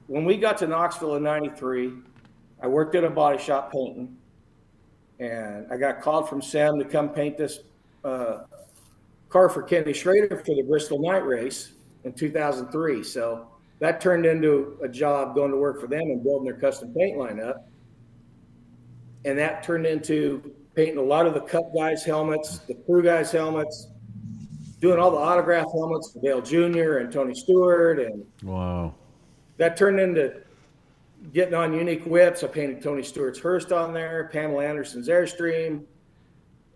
when we got to Knoxville in '93. I worked at a body shop painting. And I got called from Sam to come paint this car for Kenny Schrader for the Bristol Night Race in 2003. So that turned into a job going to work for them and building their custom paint lineup. And that turned into painting a lot of the Cup guys' helmets, the crew guys' helmets, doing all the autograph helmets for Dale Jr. and Tony Stewart. And wow. That turned into getting on unique whips. I painted Tony Stewart's Hearst on there, Pamela Anderson's Airstream.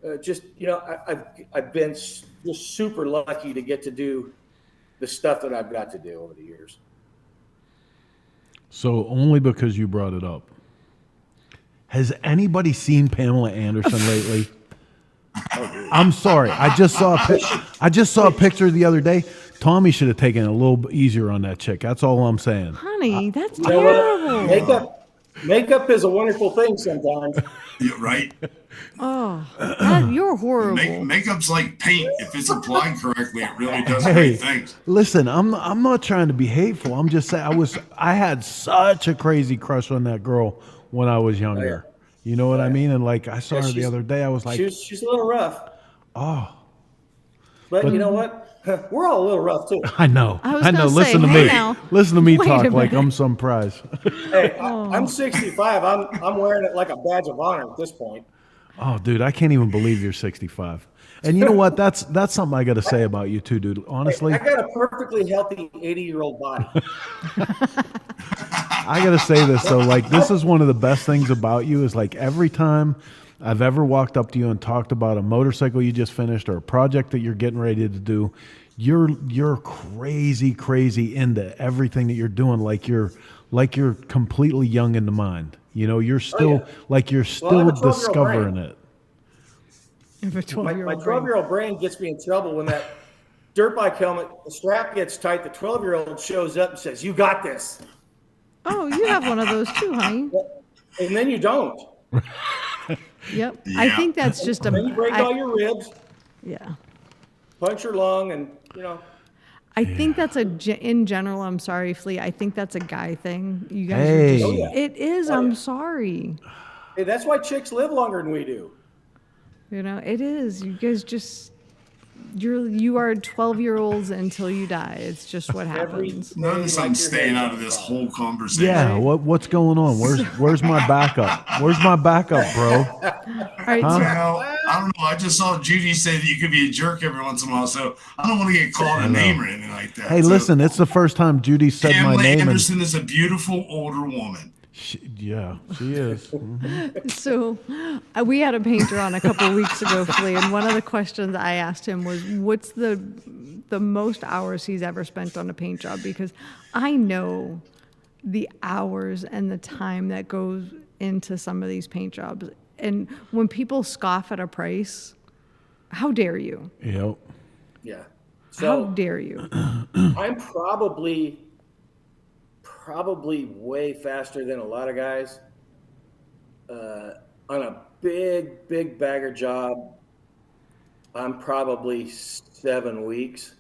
I've been just super lucky to get to do the stuff that I've got to do over the years. So only because you brought it up. Has anybody seen Pamela Anderson lately? I'm sorry. I just saw a picture the other day. Tommy should have taken it a little bit easier on that chick. That's all I'm saying. Honey, that's terrible. Makeup is a wonderful thing sometimes. You're right. Oh, you're horrible. Makeup's like paint. If it's applied correctly, it really does great things. Listen, I'm not trying to be hateful. I'm just saying I had such a crazy crush on that girl when I was younger. You know what I mean? And like I saw her the other day, I was like, she's a little rough. Oh. But you know what? We're all a little rough too. I know. I know. Listen to me. Listen to me talk like I'm some prize. Hey, I'm 65. I'm wearing it like a badge of honor at this point. Oh, dude, I can't even believe you're 65. And you know what? That's something I got to say about you too, dude. Honestly, I got a perfectly healthy 80-year-old body. I got to say this though. Like, this is one of the best things about you is like every time I've ever walked up to you and talked about a motorcycle you just finished or a project that you're getting ready to do, you're crazy into everything that you're doing. Like you're completely young in the mind. You know, you're still you're still discovering it. My 12-year-old brain gets me in trouble when that dirt bike helmet, the strap gets tight. The 12-year-old shows up and says, "You got this." Oh, you have one of those too, honey. And then you don't. Yep. Yeah. I think that's just then you break all your ribs. Yeah. Punch your lung, and you know. I think that's in general. I'm sorry, Flea. I think that's a guy thing. You guys are just, it is. I'm sorry. Hey, that's why chicks live longer than we do. You know, it is. You guys just you are 12-year-olds until you die. It's just what happens. Notice I'm staying out of this whole conversation. Yeah, what's going on? Where's my backup? Where's my backup, bro? All right, I don't know. I just saw Judy say that you could be a jerk every once in a while, so I don't want to get called a name or anything like that. Hey, listen, it's the first time Judy said my name. Pamela Anderson is a beautiful older woman. She is. Mm-hmm. So we had a painter on a couple of weeks ago, Flea, and one of the questions I asked him was, what's the most hours he's ever spent on a paint job? Because I know the hours and the time that goes into some of these paint jobs. And when people scoff at a price, how dare you? Yep. Yeah. So, how dare you? I'm probably way faster than a lot of guys on a big bagger job. I'm probably 7 weeks.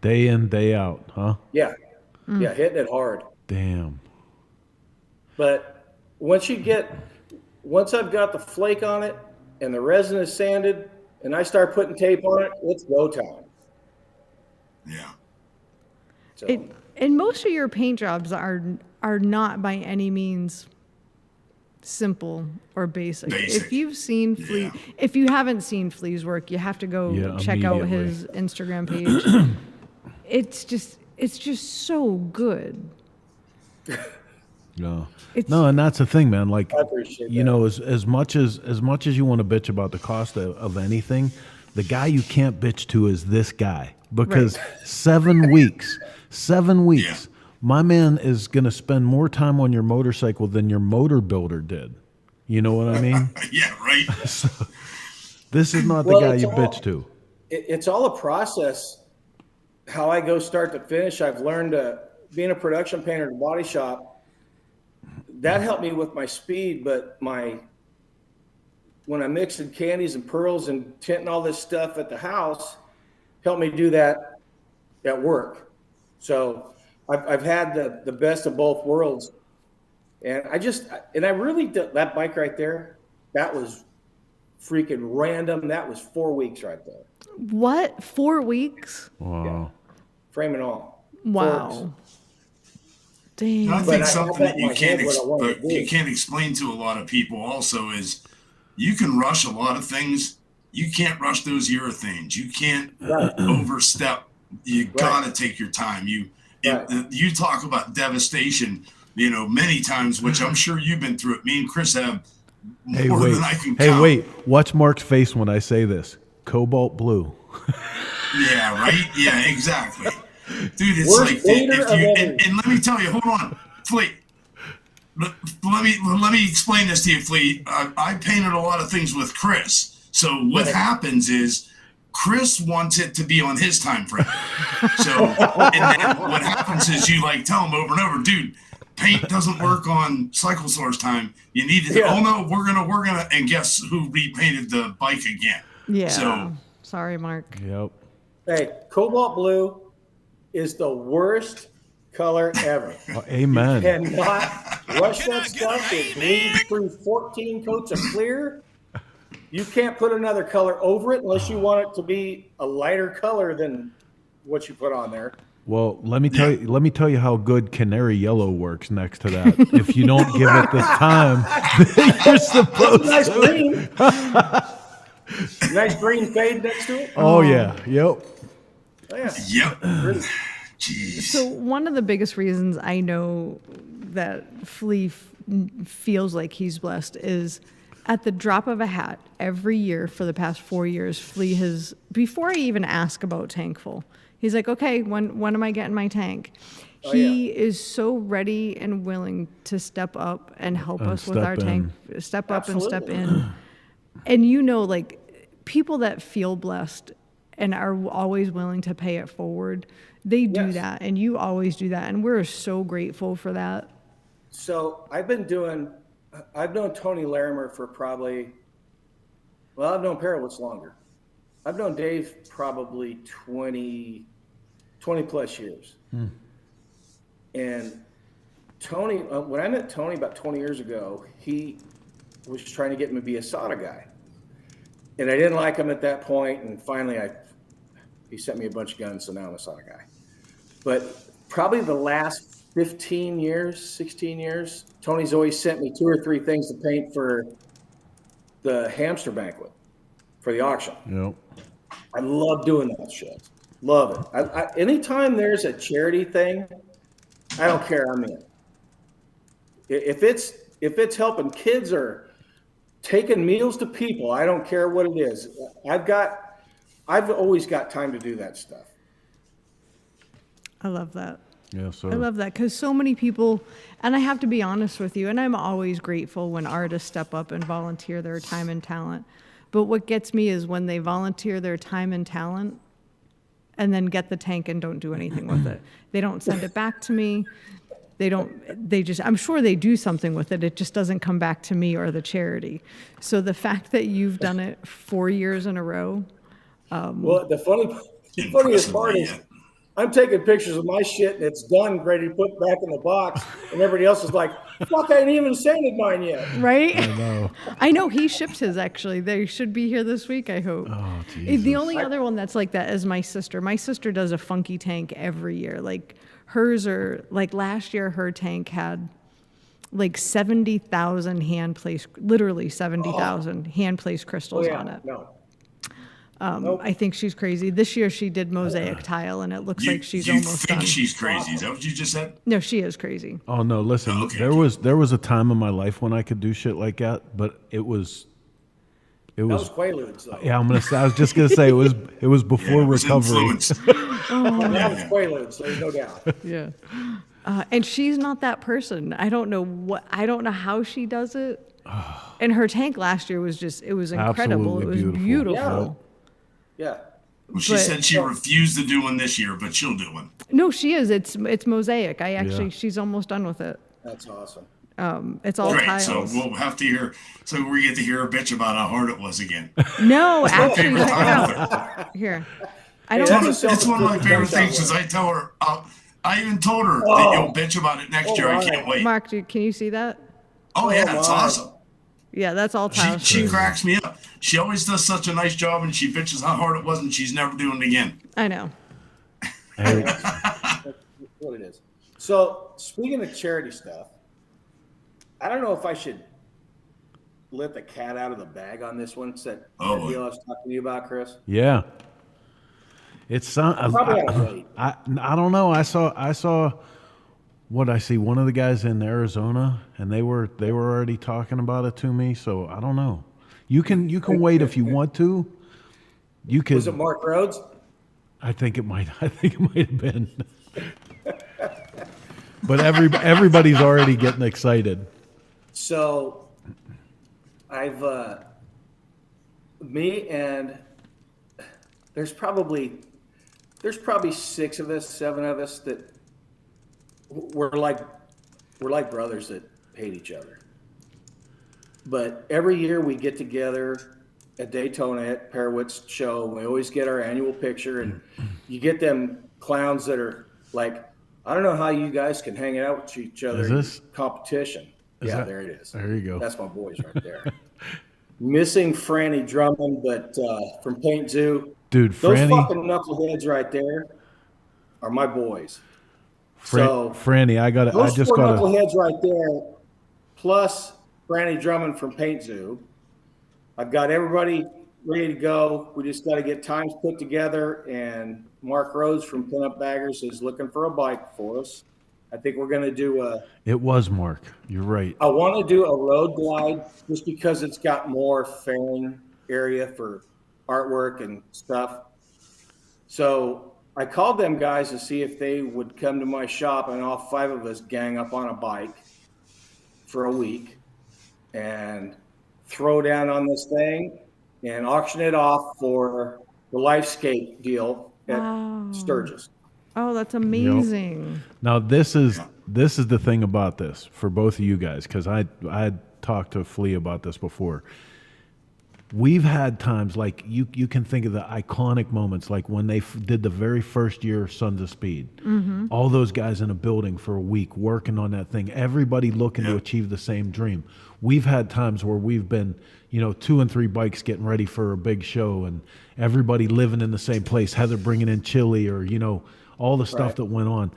Day in, day out, huh? Yeah. Yeah, hitting it hard. Damn. But once I've got the flake on it and the resin is sanded and I start putting tape on it, it's go time. Yeah. So. And most of your paint jobs are not by any means simple or basic. If you've seen Flea, if you haven't seen Flea's work, you have to go check out his Instagram page. It's just so good. No, and that's the thing, man. Like, I appreciate you know, as much as you want to bitch about the cost of anything, the guy you can't bitch to is this guy because 7 weeks. 7 weeks. Yeah. My man is going to spend more time on your motorcycle than your motor builder did. You know what I mean? Yeah, right. So, this is not the guy you bitch to. It's all a process. How I go start to finish, I've learned being a production painter at a body shop, that helped me with my speed, but when I'm mixing candies and pearls and tinting all this stuff at the house, helped me do that at work. So I've had the best of both worlds. And I really did that bike right there. That was freaking random. That was 4 weeks right there. What? 4 weeks? Wow. Yeah. Frame and all. Wow. Dang. I think something that you can't explain to a lot of people also is you can rush a lot of things. You can't rush those urethanes. You can't overstep. You gotta take your time. You talk about devastation, many times, which I'm sure you've been through it. Me and Chris have more than I can count. Hey, wait. Watch Mark's face when I say this. Cobalt blue. Yeah, right? Yeah, exactly. Dude, it's like if you and let me tell you, hold on, Flea. Let me explain this to you, Flea. I painted a lot of things with Chris. So what happens is Chris wants it to be on his time frame. So and then what happens is you tell him over and over, dude, paint doesn't work on cycle source time. You need to oh no, we're gonna and guess who repainted the bike again. Yeah. So sorry, Mark. Yep. Hey, cobalt blue is the worst color ever. Oh, amen. You cannot rush that stuff. It bleeds through 14 coats of clear. You can't put another color over it unless you want it to be a lighter color than what you put on there. Well, let me tell you how good canary yellow works next to that. If you don't give it the time you're supposed nice to. Green. Nice green fade next to it. Oh yeah. Yep. Oh, yeah. Yep. Jeez. So one of the biggest reasons I know that Flea feels like he's blessed is at the drop of a hat every year for the past 4 years, Flea has, before I even ask about Tankful, he's like, okay, when am I getting my tank? He is so ready and willing to step up and help us with our tank, step up and step in. And people that feel blessed and are always willing to pay it forward, they do that, and you always do that, and we're so grateful for that. So I've known Tony Larimer for probably, I've known Perowitz longer. I've known Dave probably 20 plus years. And Tony, when I met Tony about 20 years ago, he was trying to get me to be a SATA guy. And I didn't like him at that point, and finally he sent me a bunch of guns, so now I'm a SATA guy. But probably the last 15 years, 16 years, Tony's always sent me 2 or 3 things to paint for the hamster banquet, for the auction. Yep. I love doing that shit. Love it. Anytime there's a charity thing, I don't care, I'm in. If it's helping kids or taking meals to people, I don't care what it is. I've always got time to do that stuff. I love that. Yeah, so I love that because so many people, and I have to be honest with you, and I'm always grateful when artists step up and volunteer their time and talent. But what gets me is when they volunteer their time and talent and then get the tank and don't do anything with it. They don't send it back to me. I'm sure they do something with it. It just doesn't come back to me or the charity. So the fact that you've done it 4 years in a row. Well, the funniest part is I'm taking pictures of my shit and it's done, ready to put back in the box, and everybody else is like, fuck, I ain't even sanded mine yet. Right? I know he shipped his, actually. They should be here this week, I hope. Oh, Jesus. The only other one that's like that is my sister. My sister does a funky tank every year. Like hers are, like last year her tank had like 70,000 hand-placed, literally 70,000 hand-placed crystals on it. I think she's crazy. This year she did mosaic tile, and it looks like she's almost done. You think she's crazy? Is that what you just said? No, she is crazy. Oh no! Listen, there was a time in my life when I could do shit like that, but it was Quaaludes, though. Yeah, I was just gonna say it was before recovery. That was Quaaludes, there's no doubt. Yeah, and she's not that person. I don't know how she does it. And her tank last year was incredible. Absolutely it was beautiful. Yeah. Well, she said she refused to do one this year, but she'll do one. No, she is. It's mosaic. She's almost done with it. That's awesome. It's all Great. tiles. So we'll have to hear. So we get to hear a bitch about how hard it was again. No, actually, favorite time here. It's one of my favorite things is I tell her, I even told her that you'll bitch about it next year. I can't wait. Mark, can you see that? Oh yeah, it's awesome. Yeah, that's all Tyler's. She cracks me up. She always does such a nice job, and she bitches how hard it was, and she's never doing it again. I know. That's what it is. So speaking of charity stuff, I don't know if I should let the cat out of the bag on this one. That deal I was talking to you about, Chris. Yeah. It's I don't know. I saw what I see. One of the guys in Arizona, and they were already talking about it to me. So I don't know. You can wait if you want to. You can. Was it Mark Rhodes? I think it might have been. But everybody's already getting excited. So I've me and there's probably 6 of us, 7 of us that we're like brothers that hate each other. But every year we get together at Daytona at Perwitt's show. We always get our annual picture, and you get them clowns that are like, I don't know how you guys can hang out with each other in competition. There it is. There you go. That's my boys right there. Missing Franny Drummond, but from Paint Zoo. Dude, those Franny, fucking knuckleheads right there are my boys. Franny, those four knuckleheads right there, plus Franny Drummond from Paint Zoo. I've got everybody ready to go. We just got to get times put together, and Mark Rhodes from Pinup Baggers is looking for a bike for us. I think we're going to do It was Mark. You're right. I want to do a road glide just because it's got more fairing area for artwork and stuff. So I called them guys to see if they would come to my shop, and all 5 of us gang up on a bike for a week and throw down on this thing and auction it off for the Lifescape deal at Sturgis. Oh, that's amazing. Yep. Now this is the thing about this for both of you guys, because I had talked to Flea about this before. We've had times like you can think of the iconic moments, like when they did the very first year Sons of Speed. Mm-hmm. All those guys in a building for a week working on that thing, everybody looking to achieve the same dream. We've had times where we've been, 2 and 3 bikes getting ready for a big show, and everybody living in the same place, Heather bringing in chili, or, all the stuff that went on.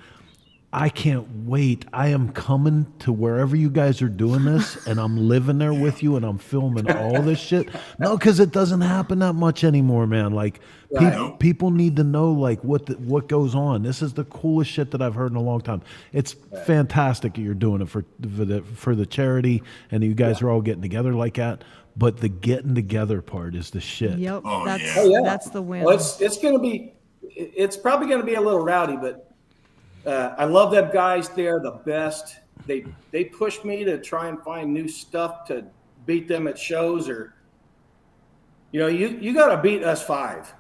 I can't wait. I am coming to wherever you guys are doing this, and I'm living there with you, and I'm filming all this shit. No, because it doesn't happen that much anymore, man. Like, people need to know, like, what goes on. This is the coolest shit that I've heard in a long time. It's fantastic that you're doing it for the charity, and you guys are all getting together like that. But the getting together part is the shit. Yep, that's the win. Well, it's probably going to be a little rowdy, but I love them guys. They're the best. They push me to try and find new stuff to beat them at shows, or you got to beat us 5.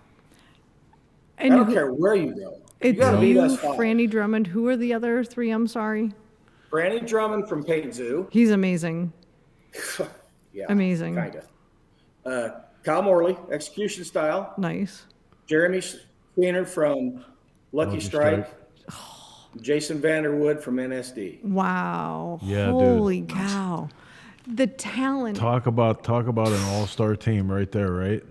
And I don't care where you go. You got to beat us 5. Franny Drummond. Who are the other 3? I'm sorry. Franny Drummond from Paint Zoo. He's amazing. Yeah, amazing. Kind of. Kyle Morley, Execution Style. Nice. Jeremy Fleenor from Lucky Strike. Jason Vanderwood from NSD. Wow. Yeah, holy cow. The talent. Talk about an all-star team right there, right?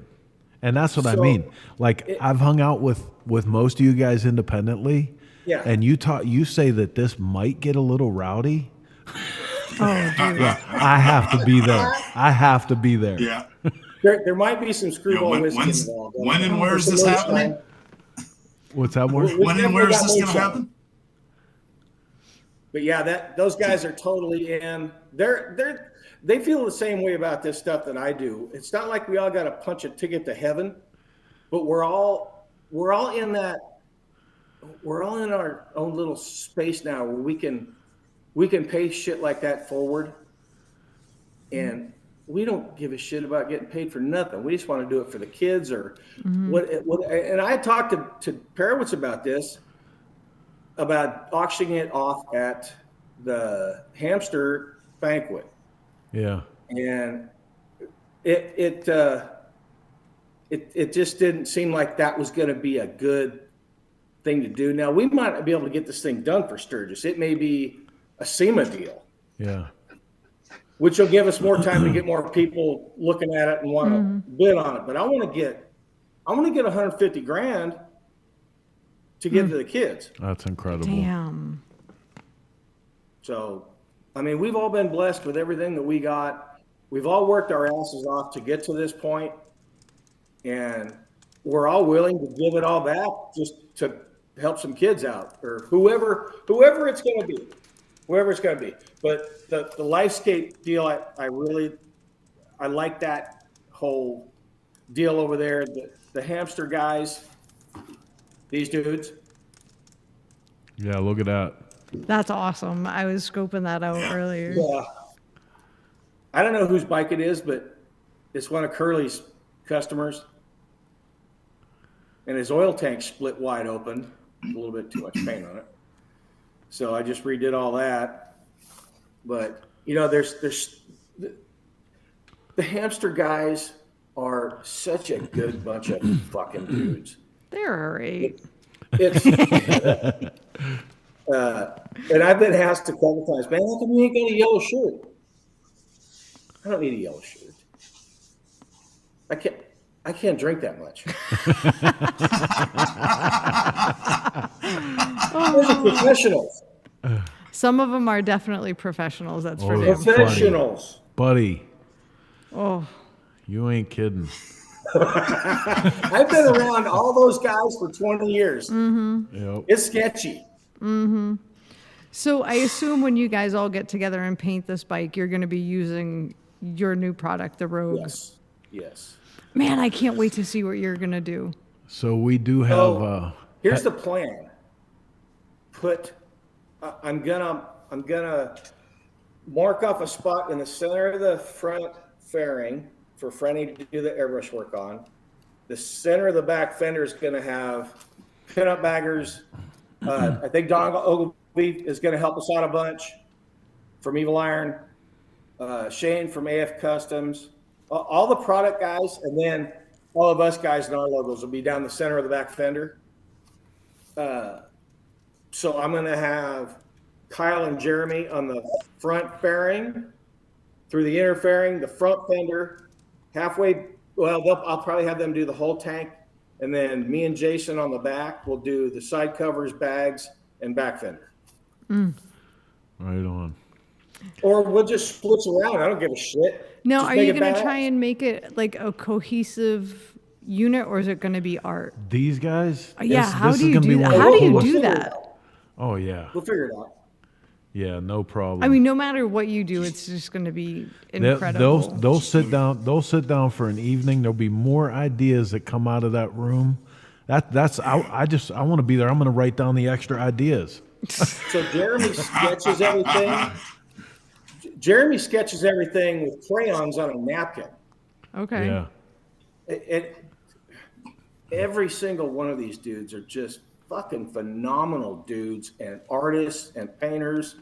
And that's what I mean. Like, I've hung out with most of you guys independently. Yeah. And you say that this might get a little rowdy. Oh, dude. Yeah, I have to be there. Yeah. There might be some screwball whiskey involved. When and where is this happening? What's that, Mark? When and where is this going to happen? But yeah, those guys are totally in. They feel the same way about this stuff that I do. It's not like we all got to punch a ticket to heaven, but we're all in that. We're all in our own little space now where we can pay shit like that forward, and we don't give a shit about getting paid for nothing. We just want to do it for the kids or what. And I talked to Perwitz about this, about auctioning it off at the hamster banquet. Yeah. And it just didn't seem like that was going to be a good thing to do. Now, we might not be able to get this thing done for Sturgis. It may be a SEMA deal. Yeah. Which will give us more time to get more people looking at it and want to bid on it. But I want to get 150 grand to give to the kids. That's incredible. Damn. So, I mean, we've all been blessed with everything that we got. We've all worked our asses off to get to this point, and we're all willing to give it all back just to help some kids out, or whoever it's going to be, whoever it's going to be. But the Lifescape deal, I like that whole deal over there. The hamster guys, these dudes. Yeah, look at that. That's awesome. I was scoping that out earlier. Yeah. I don't know whose bike it is, but it's one of Curly's customers. And his oil tank split wide open. A little bit too much paint on it. So I just redid all that. But, you know, there's the hamster guys are such a good bunch of fucking dudes. They're all right. And I've been asked a couple times, man, how come you ain't got a yellow shirt? I don't need a yellow shirt. I can't drink that much. Those are professionals. Some of them are definitely professionals. That's for damn sure. Professionals. Buddy. Oh. You ain't kidding. I've been around all those guys for 20 years. Yep. It's sketchy. So I assume when you guys all get together and paint this bike, you're going to be using your new product, the Rogue. Yes. Man, I can't wait to see what you're going to do. So we do have. Here's the plan. I'm gonna mark off a spot in the center of the front fairing for Frenny to do the airbrush work on. The center of the back fender is going to have pinup baggers. I think Don Ogilvie is going to help us out a bunch from Evil Iron. Shane from AF Customs. All the product guys, and then all of us guys and our logos will be down the center of the back fender. So I'm going to have Kyle and Jeremy on the front fairing, through the inner fairing, the front fender, halfway. Well, I'll probably have them do the whole tank, and then me and Jason on the back will do the side covers, bags, and back fender. Right on. Or we'll just switch around. I don't give a shit. No, Just are make you it going to badass. try and make it like a cohesive unit, or is it going to be art? These guys? Yeah, how this do is you gonna do be that? one of How the do you coolest- do that? Oh, yeah. We'll figure it out. Yeah, no problem. I mean, no matter what you do, it's just going to be incredible. They'll sit down. They'll sit down for an evening. There'll be more ideas that come out of that room. I want to be there. I'm going to write down the extra ideas. So Jeremy sketches everything. Jeremy sketches everything with crayons on a napkin. Okay. Yeah. Every single one of these dudes are just fucking phenomenal dudes and artists and painters.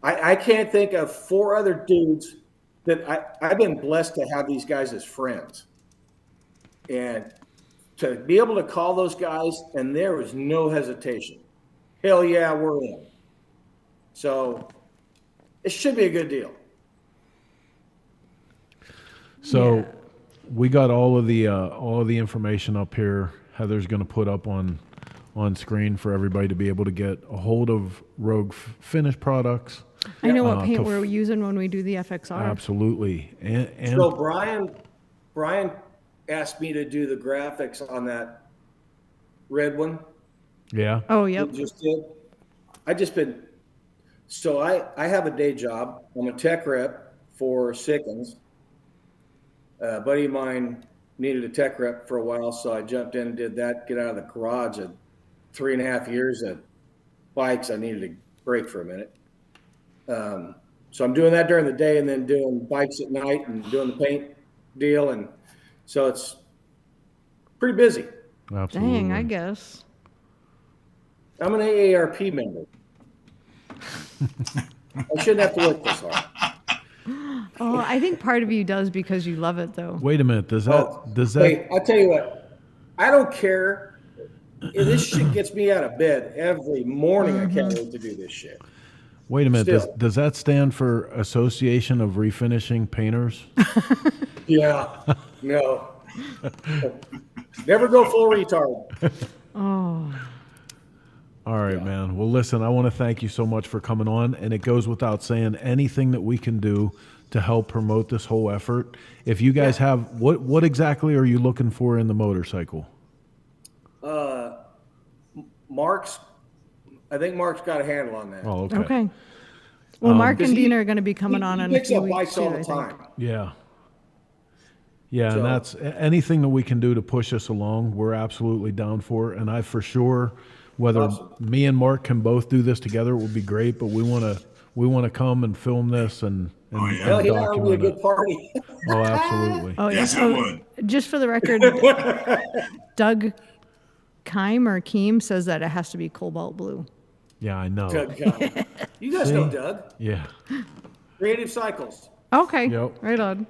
I can't think of 4 other dudes that I've been blessed to have these guys as friends. And to be able to call those guys, and there was no hesitation. Hell yeah, we're in. So it should be a good deal. So we got all of the information up here. Heather's going to put up on screen for everybody to be able to get a hold of Rogue finished products. I know what paint we're using when we do the FXR. Absolutely. And So Brian asked me to do the graphics on that red one. Yeah. Oh, yep. Just did. So I have a day job. I'm a tech rep for Sickens. A buddy of mine needed a tech rep for a while, so I jumped in and did that. Get out of the garage at 3.5 years of bikes. I needed a break for a minute. So I'm doing that during the day and then doing bikes at night and doing the paint deal. And so it's pretty busy. Absolutely. Dang, I guess. I'm an AARP member. I shouldn't have to work this hard. Oh, I think part of you does because you love it, though. Wait a minute. Does that? Hey, I'll tell you what. I don't care this shit gets me out of bed every morning. I can't wait to do this shit. Wait a minute. Still. Does that stand for Association of Refinishing Painters? Yeah. No. Never go full retard. Oh. All right, man. Well, listen, I want to thank you so much for coming on, and it goes without saying, anything that we can do to help promote this whole effort. If you guys have, what exactly are you looking for in the motorcycle? I think Mark's got a handle on that. Oh, okay. Okay. Well, Mark and Dean are going to be coming on in a picks few up weeks bikes too, all I the think. time. Yeah. Yeah, So- and that's anything that we can do to push us along, we're absolutely down for. And I for sure, whether Awesome. me and Mark can both do this together, it would be great. But we want to come and film this and Hell yeah, it'll be a document good it. party. Oh, absolutely. Oh, yeah. Yes, it Oh, would. just for the record, Doug Keem says that it has to be cobalt blue. Yeah, I know. Doug, you guys know Doug. Yeah. Creative Cycles. Okay. Yep. Right on.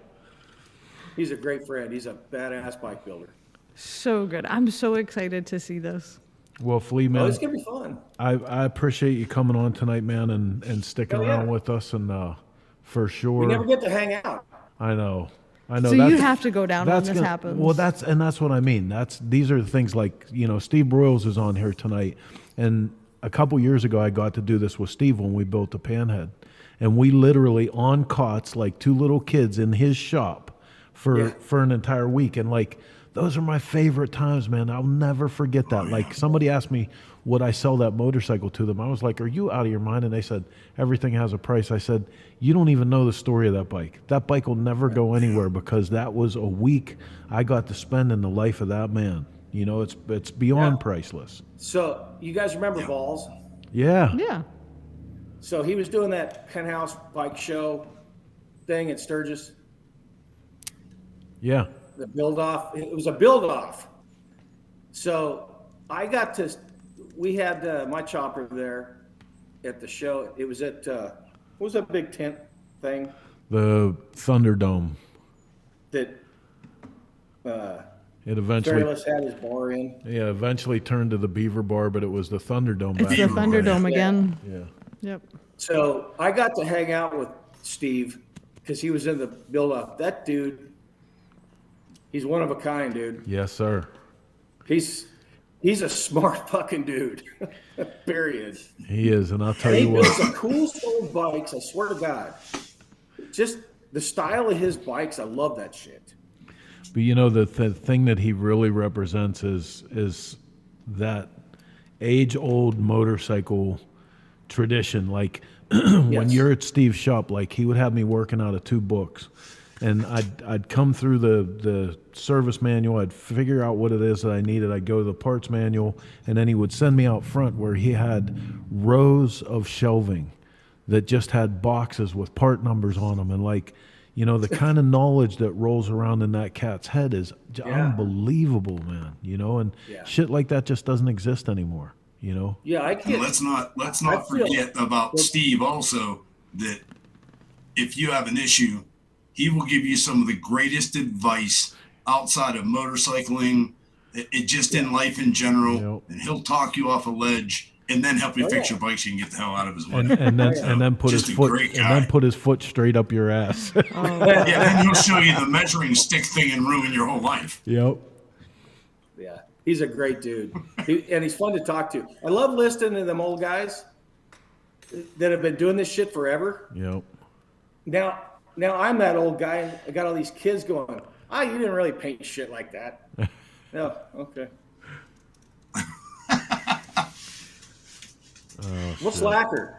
He's a great friend. He's a badass bike builder. So good. I'm so excited to see this. Well, Flea, Oh, man, it's gonna be fun. I appreciate you coming on tonight, man, and sticking Hell yeah. around with us. And for sure, We never get to hang out. I know. So that's- you have to go down when that's this gonna- happens. Well, that's what I mean. These are the things like, Steve Broyles is on here tonight, and a couple years ago I got to do this with Steve when we built the Panhead, and we literally on cots like two little kids in his shop for an entire week, and like those are my favorite times, man. I'll never forget that. Like somebody asked me, would I sell that motorcycle to them? I was like, are you out of your mind? And they said, everything has a price. I said, you don't even know the story of that bike. That bike will never go anywhere because that was a week I got to spend in the life of that man. It's beyond priceless. So you guys remember Balls? Yeah. Yeah. So he was doing that penthouse bike show thing at Sturgis. Yeah. The build off. It was a build off. So I got to. We had my chopper there at the show. It was at what was that big tent thing The Thunderdome. that It eventually Fairless had his bar in. eventually turned to the Beaver Bar, but it was the Thunderdome It's back the then. Thunderdome again. Yeah. Yep. So I got to hang out with Steve because he was in the build up. That dude, he's one of a kind, dude. Yes, sir. He's a smart fucking dude. Period. He is, and I'll tell He you builds what. some cool old bikes. I swear to God. Just the style of his bikes, I love that shit. But the thing that he really represents is that age-old motorcycle tradition. Like when you're at Steve's shop, like he would have me working out of two books, and I'd come through the service manual. I'd figure out what it is that I needed. I'd go to the parts manual, and then he would send me out front where he had rows of shelving that just had boxes with part numbers on them, and like. The kind of knowledge that rolls around in that cat's head is unbelievable, man. And shit like that just doesn't exist anymore. Yeah, I get. And let's not forget about Steve also, that if you have an issue, he will give you some of the greatest advice outside of motorcycling, it just in life in general, and he'll talk you off a ledge and then help you fix your bike so you can get the hell out of his way. And then put his Just a foot great and guy. then put his foot straight up your ass. Yeah, then he'll show you the measuring stick thing and ruin your whole life. Yep. Yeah, he's a great dude, and he's fun to talk to. I love listening to them old guys that have been doing this shit forever. Yep. Now I'm that old guy, and I got all these kids going, you didn't really paint shit like that. No, okay. What's lacquer?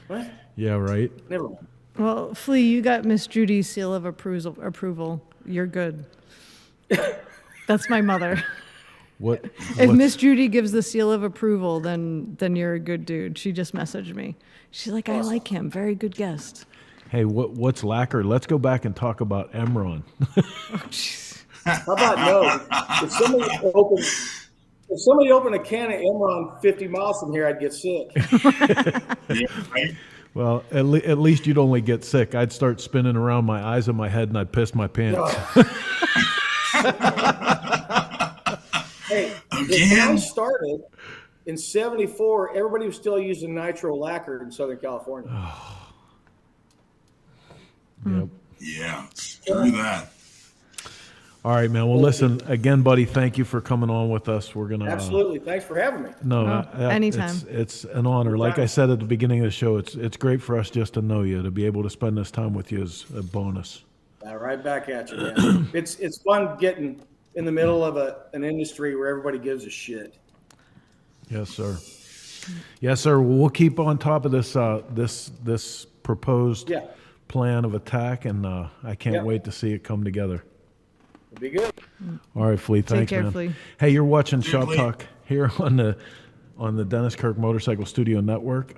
What? Yeah, right. Never mind. Well, Flea, you got Miss Judy's seal of approval. You're good. That's my mother. What? If Miss Judy gives the seal of approval, then you're a good dude. She just messaged me. She's like, I like him. Very good guest. Hey, what's lacquer? Let's go back and talk about Emron. How about no? If somebody opened a can of Emron 50 miles from here, I'd get sick. Yeah, right? Well, at least you'd only get sick. I'd start spinning around my eyes in my head, and I'd piss my pants. Hey, when I started in '74, everybody was still using nitro lacquer in Southern California. Yep. Yeah, screw that. All right, man. Well, listen, again, buddy, thank you for coming on with us. We're going to... Absolutely. Thanks for having me. Anytime. It's an honor. Like I said at the beginning of the show, it's great for us just to know you. To be able to spend this time with you is a bonus. Right back at you, man. It's fun getting in the middle of an industry where everybody gives a shit. Yes, sir. Yes, sir. We'll keep on top of this this proposed plan of attack, and I can't wait to see it come together. It'll be good. All right, Flea. Thanks, care, man. Flea. Hey, you're watching Shop Talk here on the Dennis Kirk Motorcycle Studio Network.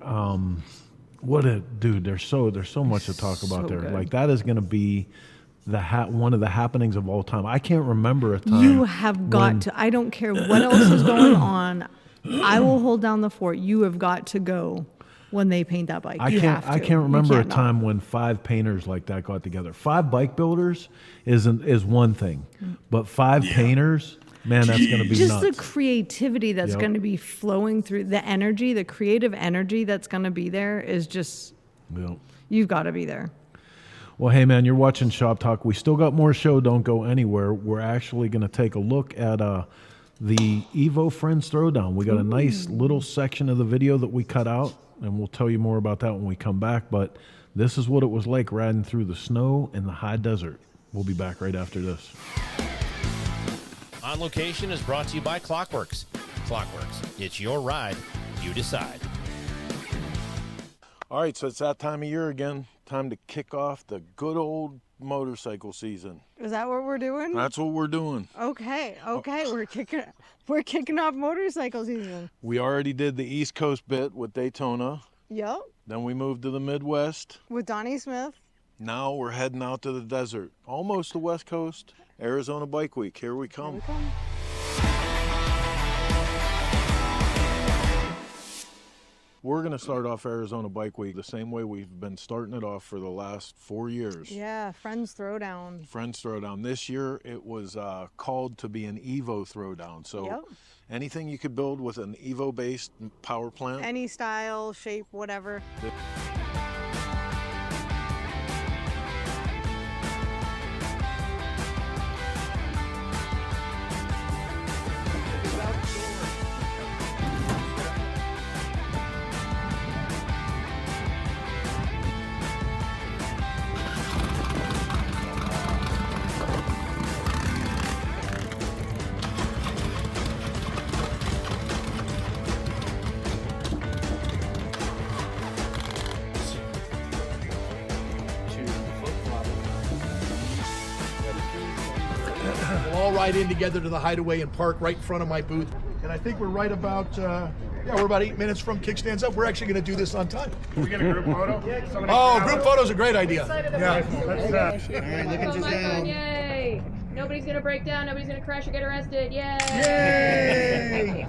What a dude! There's so much to talk about there. Good. Like that is going to be one of the happenings of all time. I can't remember a time. You have got to. I don't care what else is going on. I will hold down the fort. You have got to go when they paint that bike. I can't remember a time when 5 painters like that got together. 5 bike builders is one thing, but 5 painters, man, that's going to be just nuts. the creativity that's going to be flowing through the energy, the creative energy that's going to be there is just. You've got to be there. Well, hey, man, you're watching Shop Talk. We still got more show. Don't go anywhere. We're actually going to take a look at the Evo Friends Throwdown. We got a nice little section of the video that we cut out, and we'll tell you more about that when we come back. But this is what it was like riding through the snow in the high desert. We'll be back right after this. On Location is brought to you by Clockworks. Clockworks, it's your ride. You decide. All right, so it's that time of year again. Time to kick off the good old motorcycle season. Is that what we're doing? That's what we're doing. Okay. We're kicking off motorcycle season. We already did the East Coast bit with Daytona. Yep. Then we moved to the Midwest. With Donnie Smith. Now we're heading out to the desert, almost the West Coast. Arizona Bike Week. Here we come. We're going to start off Arizona Bike Week the same way we've been starting it off for the last 4 years. Yeah, Friends Throwdown. Friends Throwdown. This year it was called to be an Evo Throwdown. So anything you could build with an Evo-based power plant. Any style, shape, whatever. Ride in together to the hideaway and park right in front of my booth. And I think we're right about, we're about 8 minutes from Kickstands Up. We're actually going to do this on time. Can we get a group photo? Group photo's a great idea. Yeah. Let's, all right, look at you down. Yay! Nobody's going to break down. Nobody's going to crash or get arrested. Yay! Yay!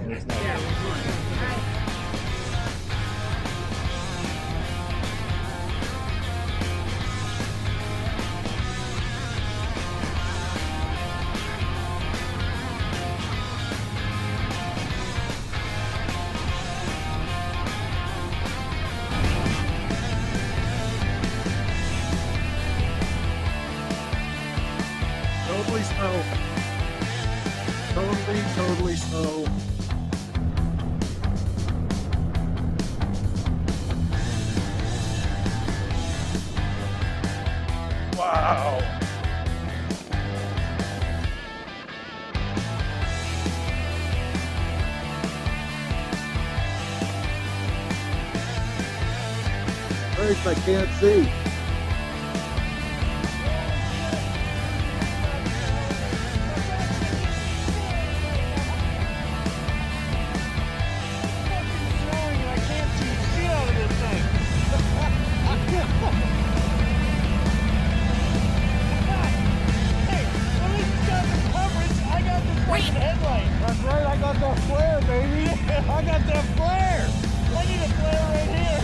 Totally snow. Wow. First, I can't see. That's right, I got that flare, baby. I got that flare. I need a flare right here.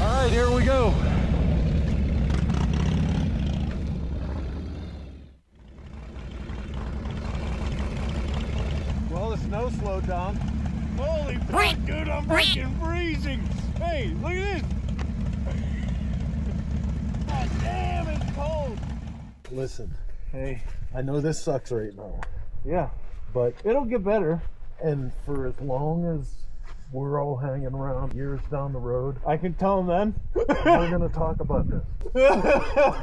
All right, here we go. snow slowed down. Holy fuck, dude, I'm freaking freezing. Hey, look at this. God damn, it's cold. Listen, hey, I know this sucks right now. Yeah, but it'll get better. And for as long as we're all hanging around years down the road, I can tell them then. we're going to talk about this.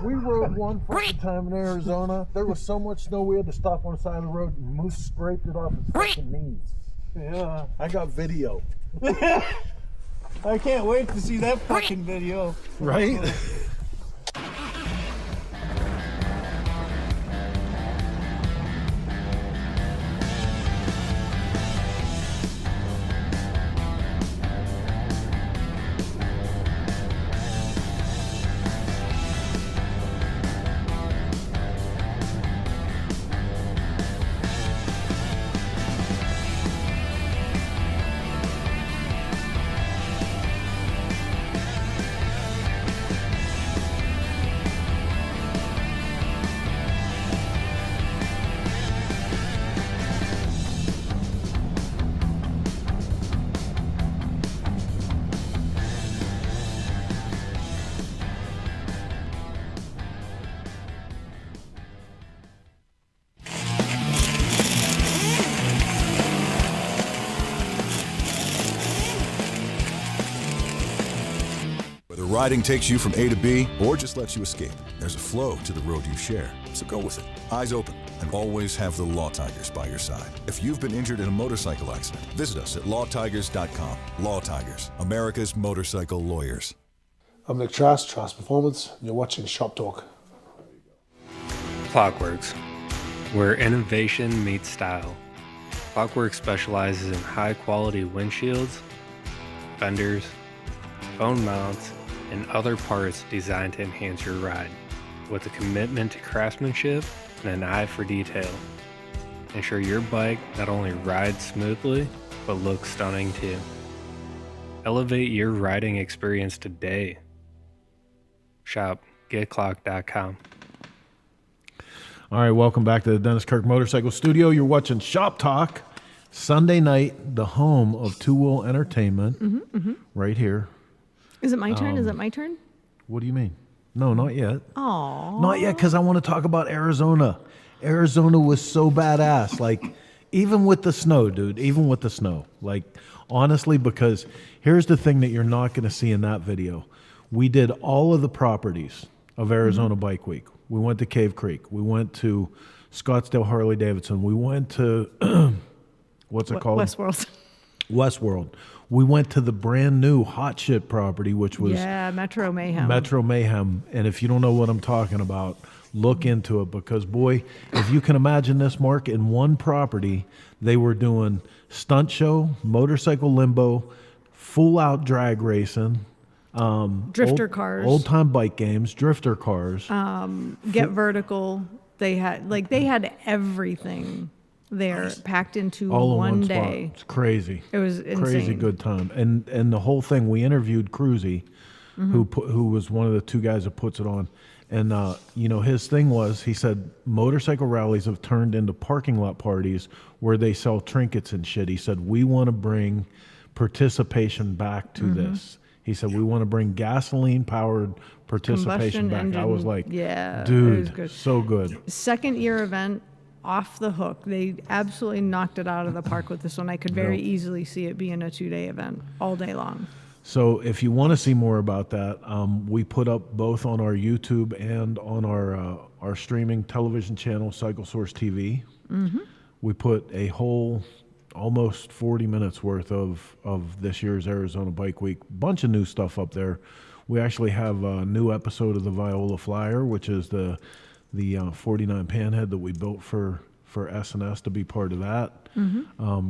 We rode one fucking time in Arizona. There was so much snow we had to stop on the side of the road, and Moose scraped it off his fucking knees. Yeah. I got video. I can't wait to see that fucking video. Right? Riding takes you from A to B or just lets you escape. There's a flow to the road you share, so go with it. Eyes open, and always have the Law Tigers by your side. If you've been injured in a motorcycle accident, visit us at lawtigers.com. Law Tigers, America's motorcycle lawyers. I'm Nick Trask, Trask Performance, and you're watching ShopTalk. Clockworks, where innovation meets style. Clockworks specializes in high-quality windshields, fenders, phone mounts, and other parts designed to enhance your ride, with a commitment to craftsmanship and an eye for detail. Ensure your bike not only rides smoothly, but looks stunning too. Elevate your riding experience today. Shop getclock.com. All right, welcome back to the Dennis Kirk Motorcycle Studio. You're watching Shop Talk, Sunday night, the home of two-wheel entertainment, right here. Is it my turn? Is it my turn? What do you mean? No, not yet. Aww. Not yet, because I want to talk about Arizona. Arizona was so badass. Like, even with the snow, dude, even with the snow. Like, honestly, because here's the thing that you're not going to see in that video. We did all of the properties of Arizona Bike Week. We went to Cave Creek. We went to Scottsdale Harley-Davidson. We went to, what's it called? Westworld. We went to the brand new hot shit property, which was Metro Mayhem. Metro Mayhem. And if you don't know what I'm talking about, look into it, because boy, if you can imagine this, Mark, in one property, they were doing stunt show, motorcycle limbo, full out drag racing, drifter cars, old time bike games, drifter cars, get vertical. They had everything there packed into all one in one day. Spot. It's crazy. It was insane. Crazy good time. And the whole thing, we interviewed Cruzy, who was one of the two guys that puts it on. And, his thing was, he said, motorcycle rallies have turned into parking lot parties where they sell trinkets and shit. He said, we want to bring participation back to this. He said, we want to bring gasoline-powered participation back. Engine, I was like, yeah, dude, it was good. So good. Second year event, off the hook. They absolutely knocked it out of the park with this one. I could very easily see it being a 2-day event all day long. So if you want to see more about that, we put up both on our YouTube and on our streaming television channel, Cycle Source TV. We put a whole almost 40 minutes worth of this year's Arizona Bike Week. Bunch of new stuff up there. We actually have a new episode of the Viola Flyer, which is the 49 Panhead that we built for S&S to be part of that.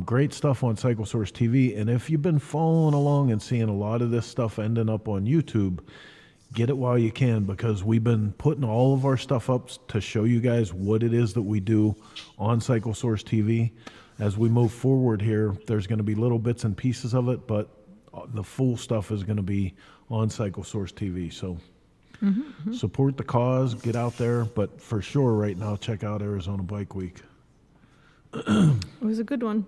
Great stuff on Cycle Source TV. And if you've been following along and seeing a lot of this stuff ending up on YouTube, get it while you can, because we've been putting all of our stuff up to show you guys what it is that we do on Cycle Source TV. As we move forward here, there's going to be little bits and pieces of it, but the full stuff is going to be on Cycle Source TV. So support the cause, get out there, but for sure right now, check out Arizona Bike Week. It was a good one.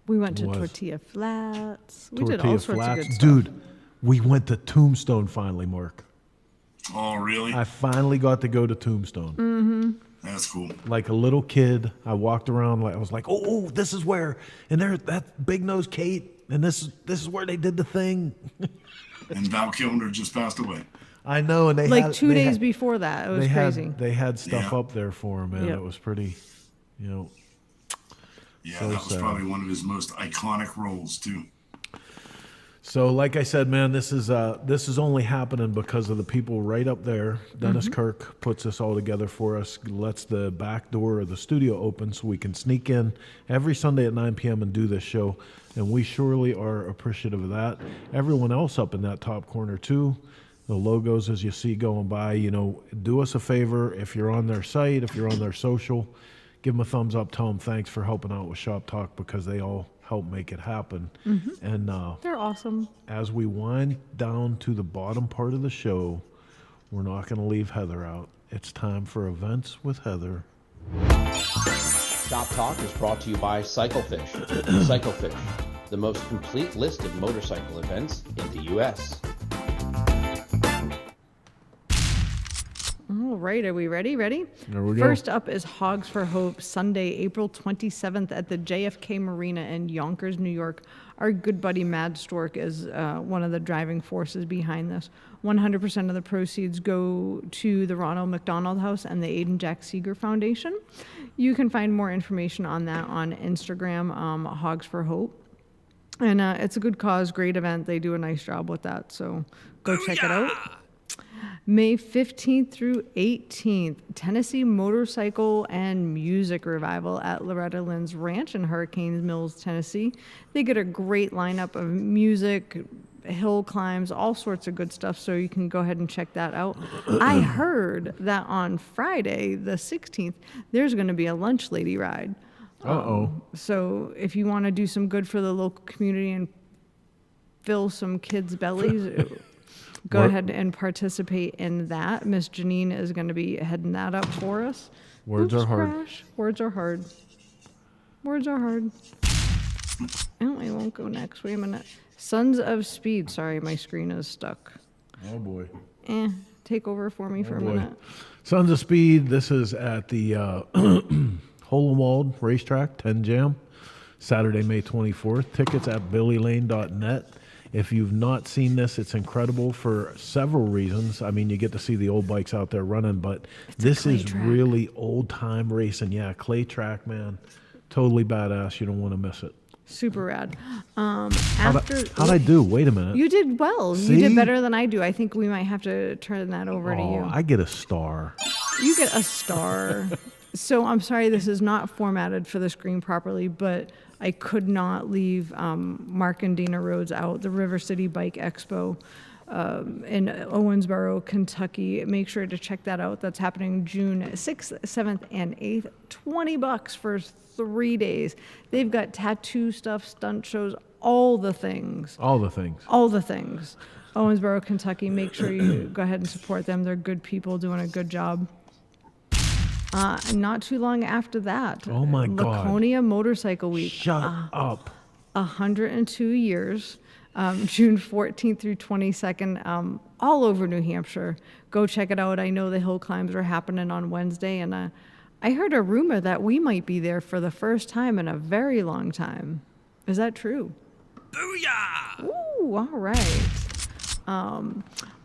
We went to was. Tortilla Flats. We Tortilla did all sorts Flats. of good stuff. Dude, we went to Tombstone finally, Mark. Oh, really? I finally got to go to Tombstone. Mm-hmm. That's cool. Like a little kid, I walked around. Like I was like, "Oh, this is where." And there, that big nose Kate, and this is where they did the thing. And Val Kilmer just passed away. I know, and they Like had, 2 days before that, it was crazy. They had stuff Yeah. up there for him, man. Yep. It was pretty, you know. Yeah, so that was sad. probably one of his most iconic roles too. So, like I said, man, this is only happening because of the people right up there. Dennis Kirk puts this all together for us, lets the back door of the studio open so we can sneak in every Sunday at 9 p.m. and do this show. And we surely are appreciative of that. Everyone else up in that top corner, too. The logos, as you see going by, you know, do us a favor. If you're on their site, if you're on their social, give them a thumbs up. Tell them thanks for helping out with Shop Talk because they all help make it happen. And They're awesome. as we wind down to the bottom part of the show, we're not going to leave Heather out. It's time for Events with Heather. Shop Talk is brought to you by Cyclefish. Cyclefish, the most complete list of motorcycle events in the U.S. All right, are we ready? Ready? There we go. First up is Hogs for Hope, Sunday, April 27th at the JFK Marina in Yonkers, New York. Our good buddy Mad Stork is one of the driving forces behind this. 100% of the proceeds go to the Ronald McDonald House and the Aiden Jack Seeger Foundation. You can find more information on that on Instagram, Hogs for Hope. And it's a good cause, great event. They do a nice job with that, so go check it out. May 15th through 18th, Tennessee Motorcycle and Music Revival at Loretta Lynn's Ranch in Hurricane Mills, Tennessee. They get a great lineup of music, hill climbs, all sorts of good stuff, so you can go ahead and check that out. I heard that on Friday, the 16th, there's going to be a lunch lady ride. So if you want to do some good for the local community and fill some kids' bellies, go ahead and participate in that. Miss Janine is going to be heading that up for us. Words are hard. Crash. Words are hard. Words are hard. Oh, I won't go next. Wait a minute. Sons of Speed. Sorry, my screen is stuck. Oh, boy. Take over for me for a boy. minute. Sons of Speed, this is at the Hole-in-Walled Racetrack, 10 Jam, Saturday, May 24th. Tickets at billylane.net. If you've not seen this, it's incredible for several reasons. I mean, you get to see the old bikes out there running, but this is really old-time racing. Yeah, clay track, man. Totally badass. You don't want to miss it. Super rad. How'd I do? Wait a minute. You did well. See? You did better than I do. I think we might have to turn that over to you. I get a star. You get a star. So I'm sorry this is not formatted for the screen properly, but I could not leave Mark and Dana Rhodes out. The River City Bike Expo in Owensboro, Kentucky. Make sure to check that out. That's happening June 6th, 7th, and 8th. $20 for 3 days. They've got tattoo stuff, stunt shows, all the things. All the things. All the things. Owensboro, Kentucky. Make sure you go ahead and support them. They're good people doing a good job. Not too long after that. Oh my God. Laconia Motorcycle Week. Shut up. 102 years. June 14th through 22nd, all over New Hampshire. Go check it out. I know the hill climbs are happening on Wednesday, and I heard a rumor that we might be there for the first time in a very long time. Is that true? Booyah! Ooh, all right.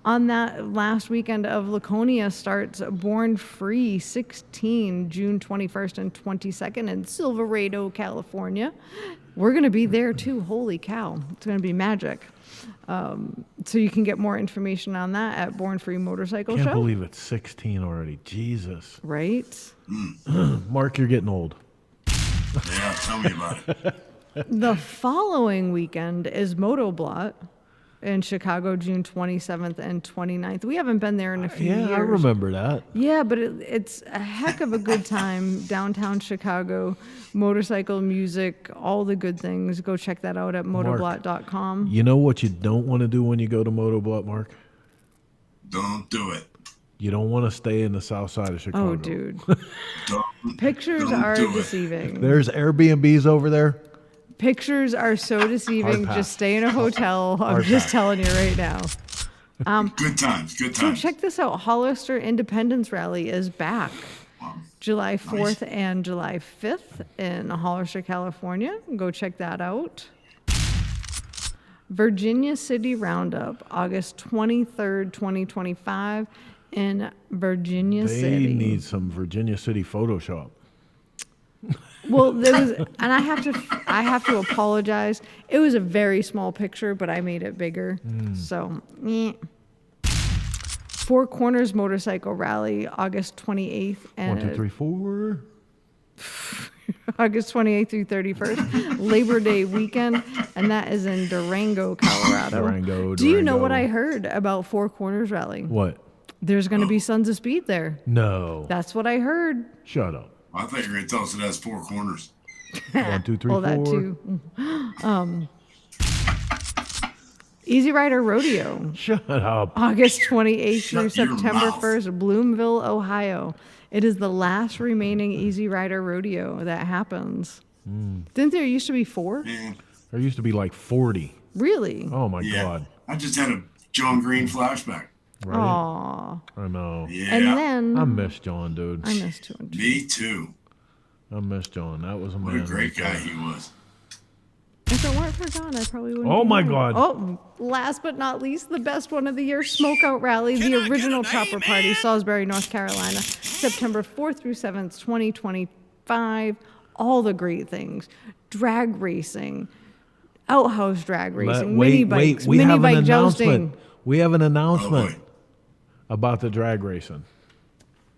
On that last weekend of Laconia starts Born Free 16, June 21st and 22nd in Silverado, California. We're going to be there too. Holy cow. It's going to be magic. So you can get more information on that at Born Free Motorcycle Show. Can't believe it's 16 already. Jesus. Right? Mark, you're getting old. Yeah, tell me about it. The following weekend is Motoblot in Chicago, June 27th and 29th. We haven't been there in a few years. Yeah, I remember that. Yeah, but it's a heck of a good time. Downtown Chicago, motorcycle, music, all the good things. Go check that out at motoblot.com. You know what you don't want to do when you go to Motoblot, Mark? Don't do it. You don't want to stay in the south side of Chicago. Oh, dude. Don't Pictures don't are do it. deceiving. There's Airbnbs over there. Pictures are so deceiving. pass. Just stay in a hotel. I'm Hard just pass. telling you right now. Good times. Good So times. check this out. Hollister Independence Rally is back. July 4th and July 5th in Hollister, California. Go check that out. Virginia City Roundup, August 23rd, 2025 in Virginia They City. need some Virginia City Photoshop. Well, there was, and I have to apologize. It was a very small picture, but I made it bigger. So, Four Corners Motorcycle Rally, August 28th and 1, 2, 3, 4. August 28th through 31st, Labor Day weekend, and that is in Durango, Colorado. Do you know what I heard about Four Corners Rally? What? There's going to be Sons of Speed there. No. That's what I heard. Shut up. I thought you were going to tell us it has 4 corners. 1, 2, 3, 4. Well, that too. Easy Rider Rodeo. Shut up. August 28th through Shut your September mouth. 1st, Bloomville, Ohio. It is the last remaining Easy Rider Rodeo that happens. Didn't there used to be 4? Man. There used to be like 40. Really? Oh my God. I just had a John Green flashback. Right? Aw. I know. Yeah. And then I miss John, dude. I missed John. Me too. I miss John. That was a What man. a great right guy there. he was. If it weren't for John, I probably wouldn't. Oh be my here. God. Oh, last but not least, the best one of the year, Smokeout Rally, the original Chopper Party, Salisbury, North Carolina, September 4th through 7th, 2025. All the great things: drag racing, outhouse drag racing, mini bikes, we mini have bike an jousting. announcement. We have an announcement boy. about the drag racing.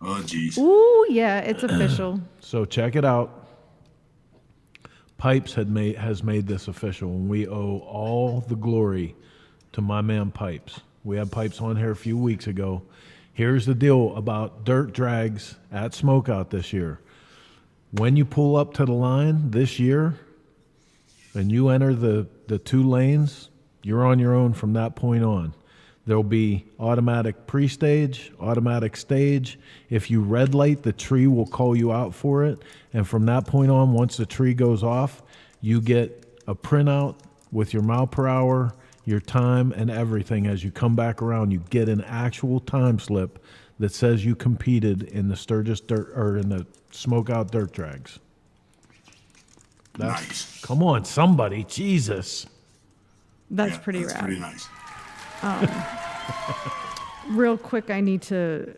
Oh, geez. Ooh, yeah, it's official. So check it out. Pipes has made this official, and we owe all the glory to my man Pipes. We had Pipes on here a few weeks ago. Here's the deal about dirt drags at Smokeout this year. When you pull up to the line this year and you enter the 2 lanes, you're on your own from that point on. There'll be automatic pre-stage, automatic stage. If you red light, the tree will call you out for it. And from that point on, once the tree goes off, you get a printout with your mile per hour, your time, and everything. As you come back around, you get an actual time slip that says you competed in the Sturgis dirt or in the Smokeout dirt drags. Nice. Come on, somebody, Jesus. That's pretty That's rad. pretty nice. Real quick, I need to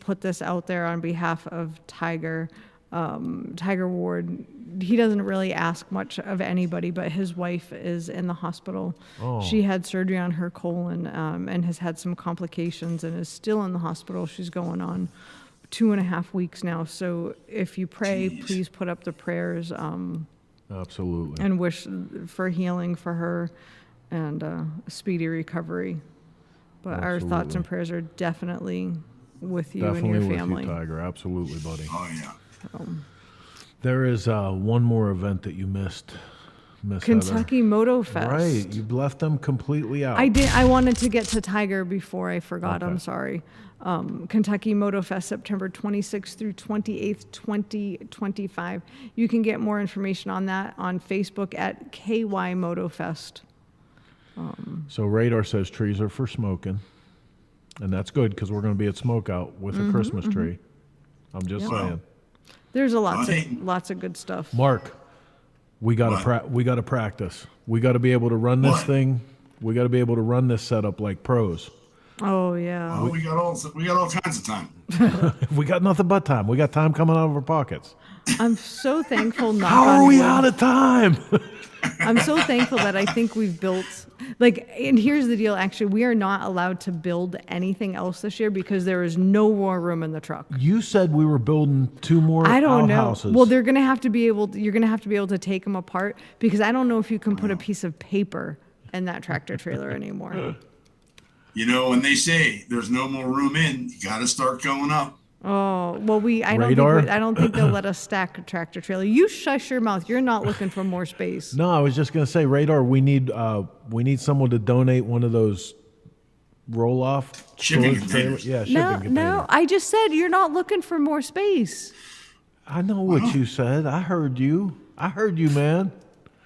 put this out there on behalf of Tiger. Tiger Ward, he doesn't really ask much of anybody, but his wife is in the hospital. Oh. She had surgery on her colon and has had some complications and is still in the hospital. She's going on 2.5 weeks now. So if you pray, please put up the prayers Absolutely. and wish for healing for her and a speedy recovery. But our thoughts and Absolutely. prayers are definitely with you Definitely and your with family. you, Tiger. Absolutely, buddy. Oh, yeah. There is one more event that you missed, Miss Kentucky Moto Fest. Heather. Right, you left them completely out. I did. I wanted to get to Tiger before I forgot. Okay. I'm sorry. Kentucky Moto Fest, September 26th through 28th, 2025. You can get more information on that on Facebook at KY Moto Fest. So Radar says trees are for smoking, and that's good because we're going to be at Smokeout with a Christmas tree. I'm just Yep. saying. There's lots of good stuff. Mark, we got to we got to practice. We got to be able to run this thing. We got to be able to run this setup like pros. Oh yeah. Oh, we got all kinds of time. We got nothing but time. We got time coming out of our pockets. I'm so thankful. Knock How on are we wood. out of time? I'm so thankful that I think we've built, and here's the deal, actually, we are not allowed to build anything else this year because there is no more room in the truck. You said we were building 2 more I don't know. outhouses. Well, you're going to have to be able to take them apart because I don't know if you can put a piece of paper in that tractor trailer anymore. You know, when they say there's no more room in, you got to start going up. Oh, well, I don't think they'll let us stack a tractor trailer. You shush your mouth. You're not looking for more space. No, I was just going to say, Radar, we need someone to donate one of those roll-off Shipping storage containers. trailers. Yeah, shipping containers. No, I just said you're not looking for more space. I know what you said. I heard you. I heard you, man.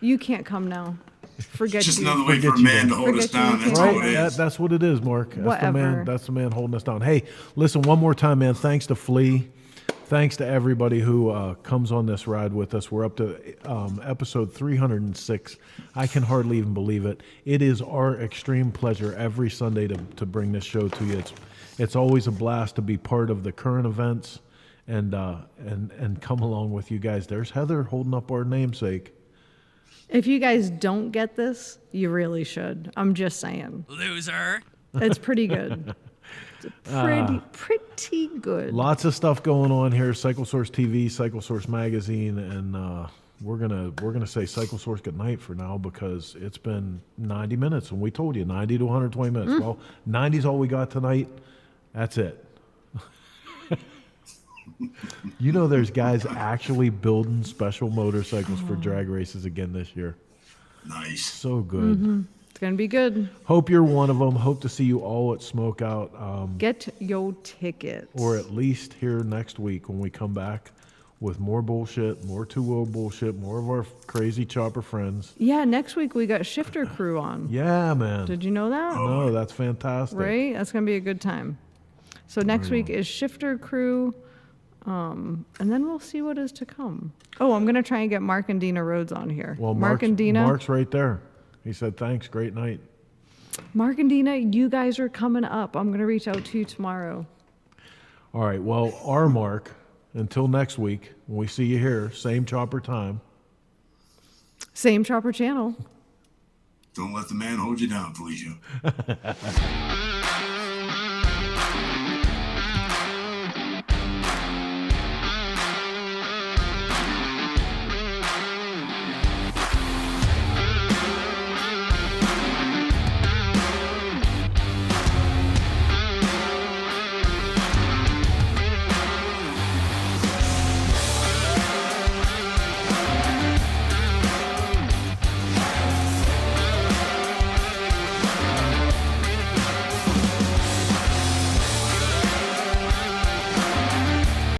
You can't come now. Forget Just you. another way for a man to hold us down. That's all it is. That's what it is, Mark. Whatever. That's the man holding us down. Hey, listen, one more time, man. Thanks to Flea. Thanks to everybody who comes on this ride with us. We're up to episode 306. I can hardly even believe it. It is our extreme pleasure every Sunday to bring this show to you. It's always a blast to be part of the current events and come along with you guys. There's Heather holding up our namesake. If you guys don't get this, you really should. I'm just saying. Loser. It's pretty good. Pretty good. Lots of stuff going on here. Cycle Source TV, Cycle Source Magazine, and we're gonna say Cycle Source good night for now because it's been 90 minutes, and we told you 90 to 120 minutes. Well, 90's all we got tonight. That's it. You know, there's guys actually building special motorcycles for drag races again this year. Nice. So good. Mm-hmm. It's going to be good. Hope you're one of them. Hope to see you all at Smokeout. Get your tickets. Or at least here next week when we come back with more bullshit, more two-wheel bullshit, more of our crazy chopper friends. Yeah, next week we got Shifter Crew on. Yeah, man. Did you know that? No, that's fantastic. Right? That's going to be a good time. So next week is Shifter Crew. And then we'll see what is to come. Oh, I'm going to try and get Mark and Dina Rhodes on here. Well, Mark and Dina. Mark's right there. He said, thanks. Great night. Mark and Dina, you guys are coming up. I'm going to reach out to you tomorrow. All right. Well, our Mark, until next week, when we see you here, same chopper time. Same chopper channel. Don't let the man hold you down, Felicia.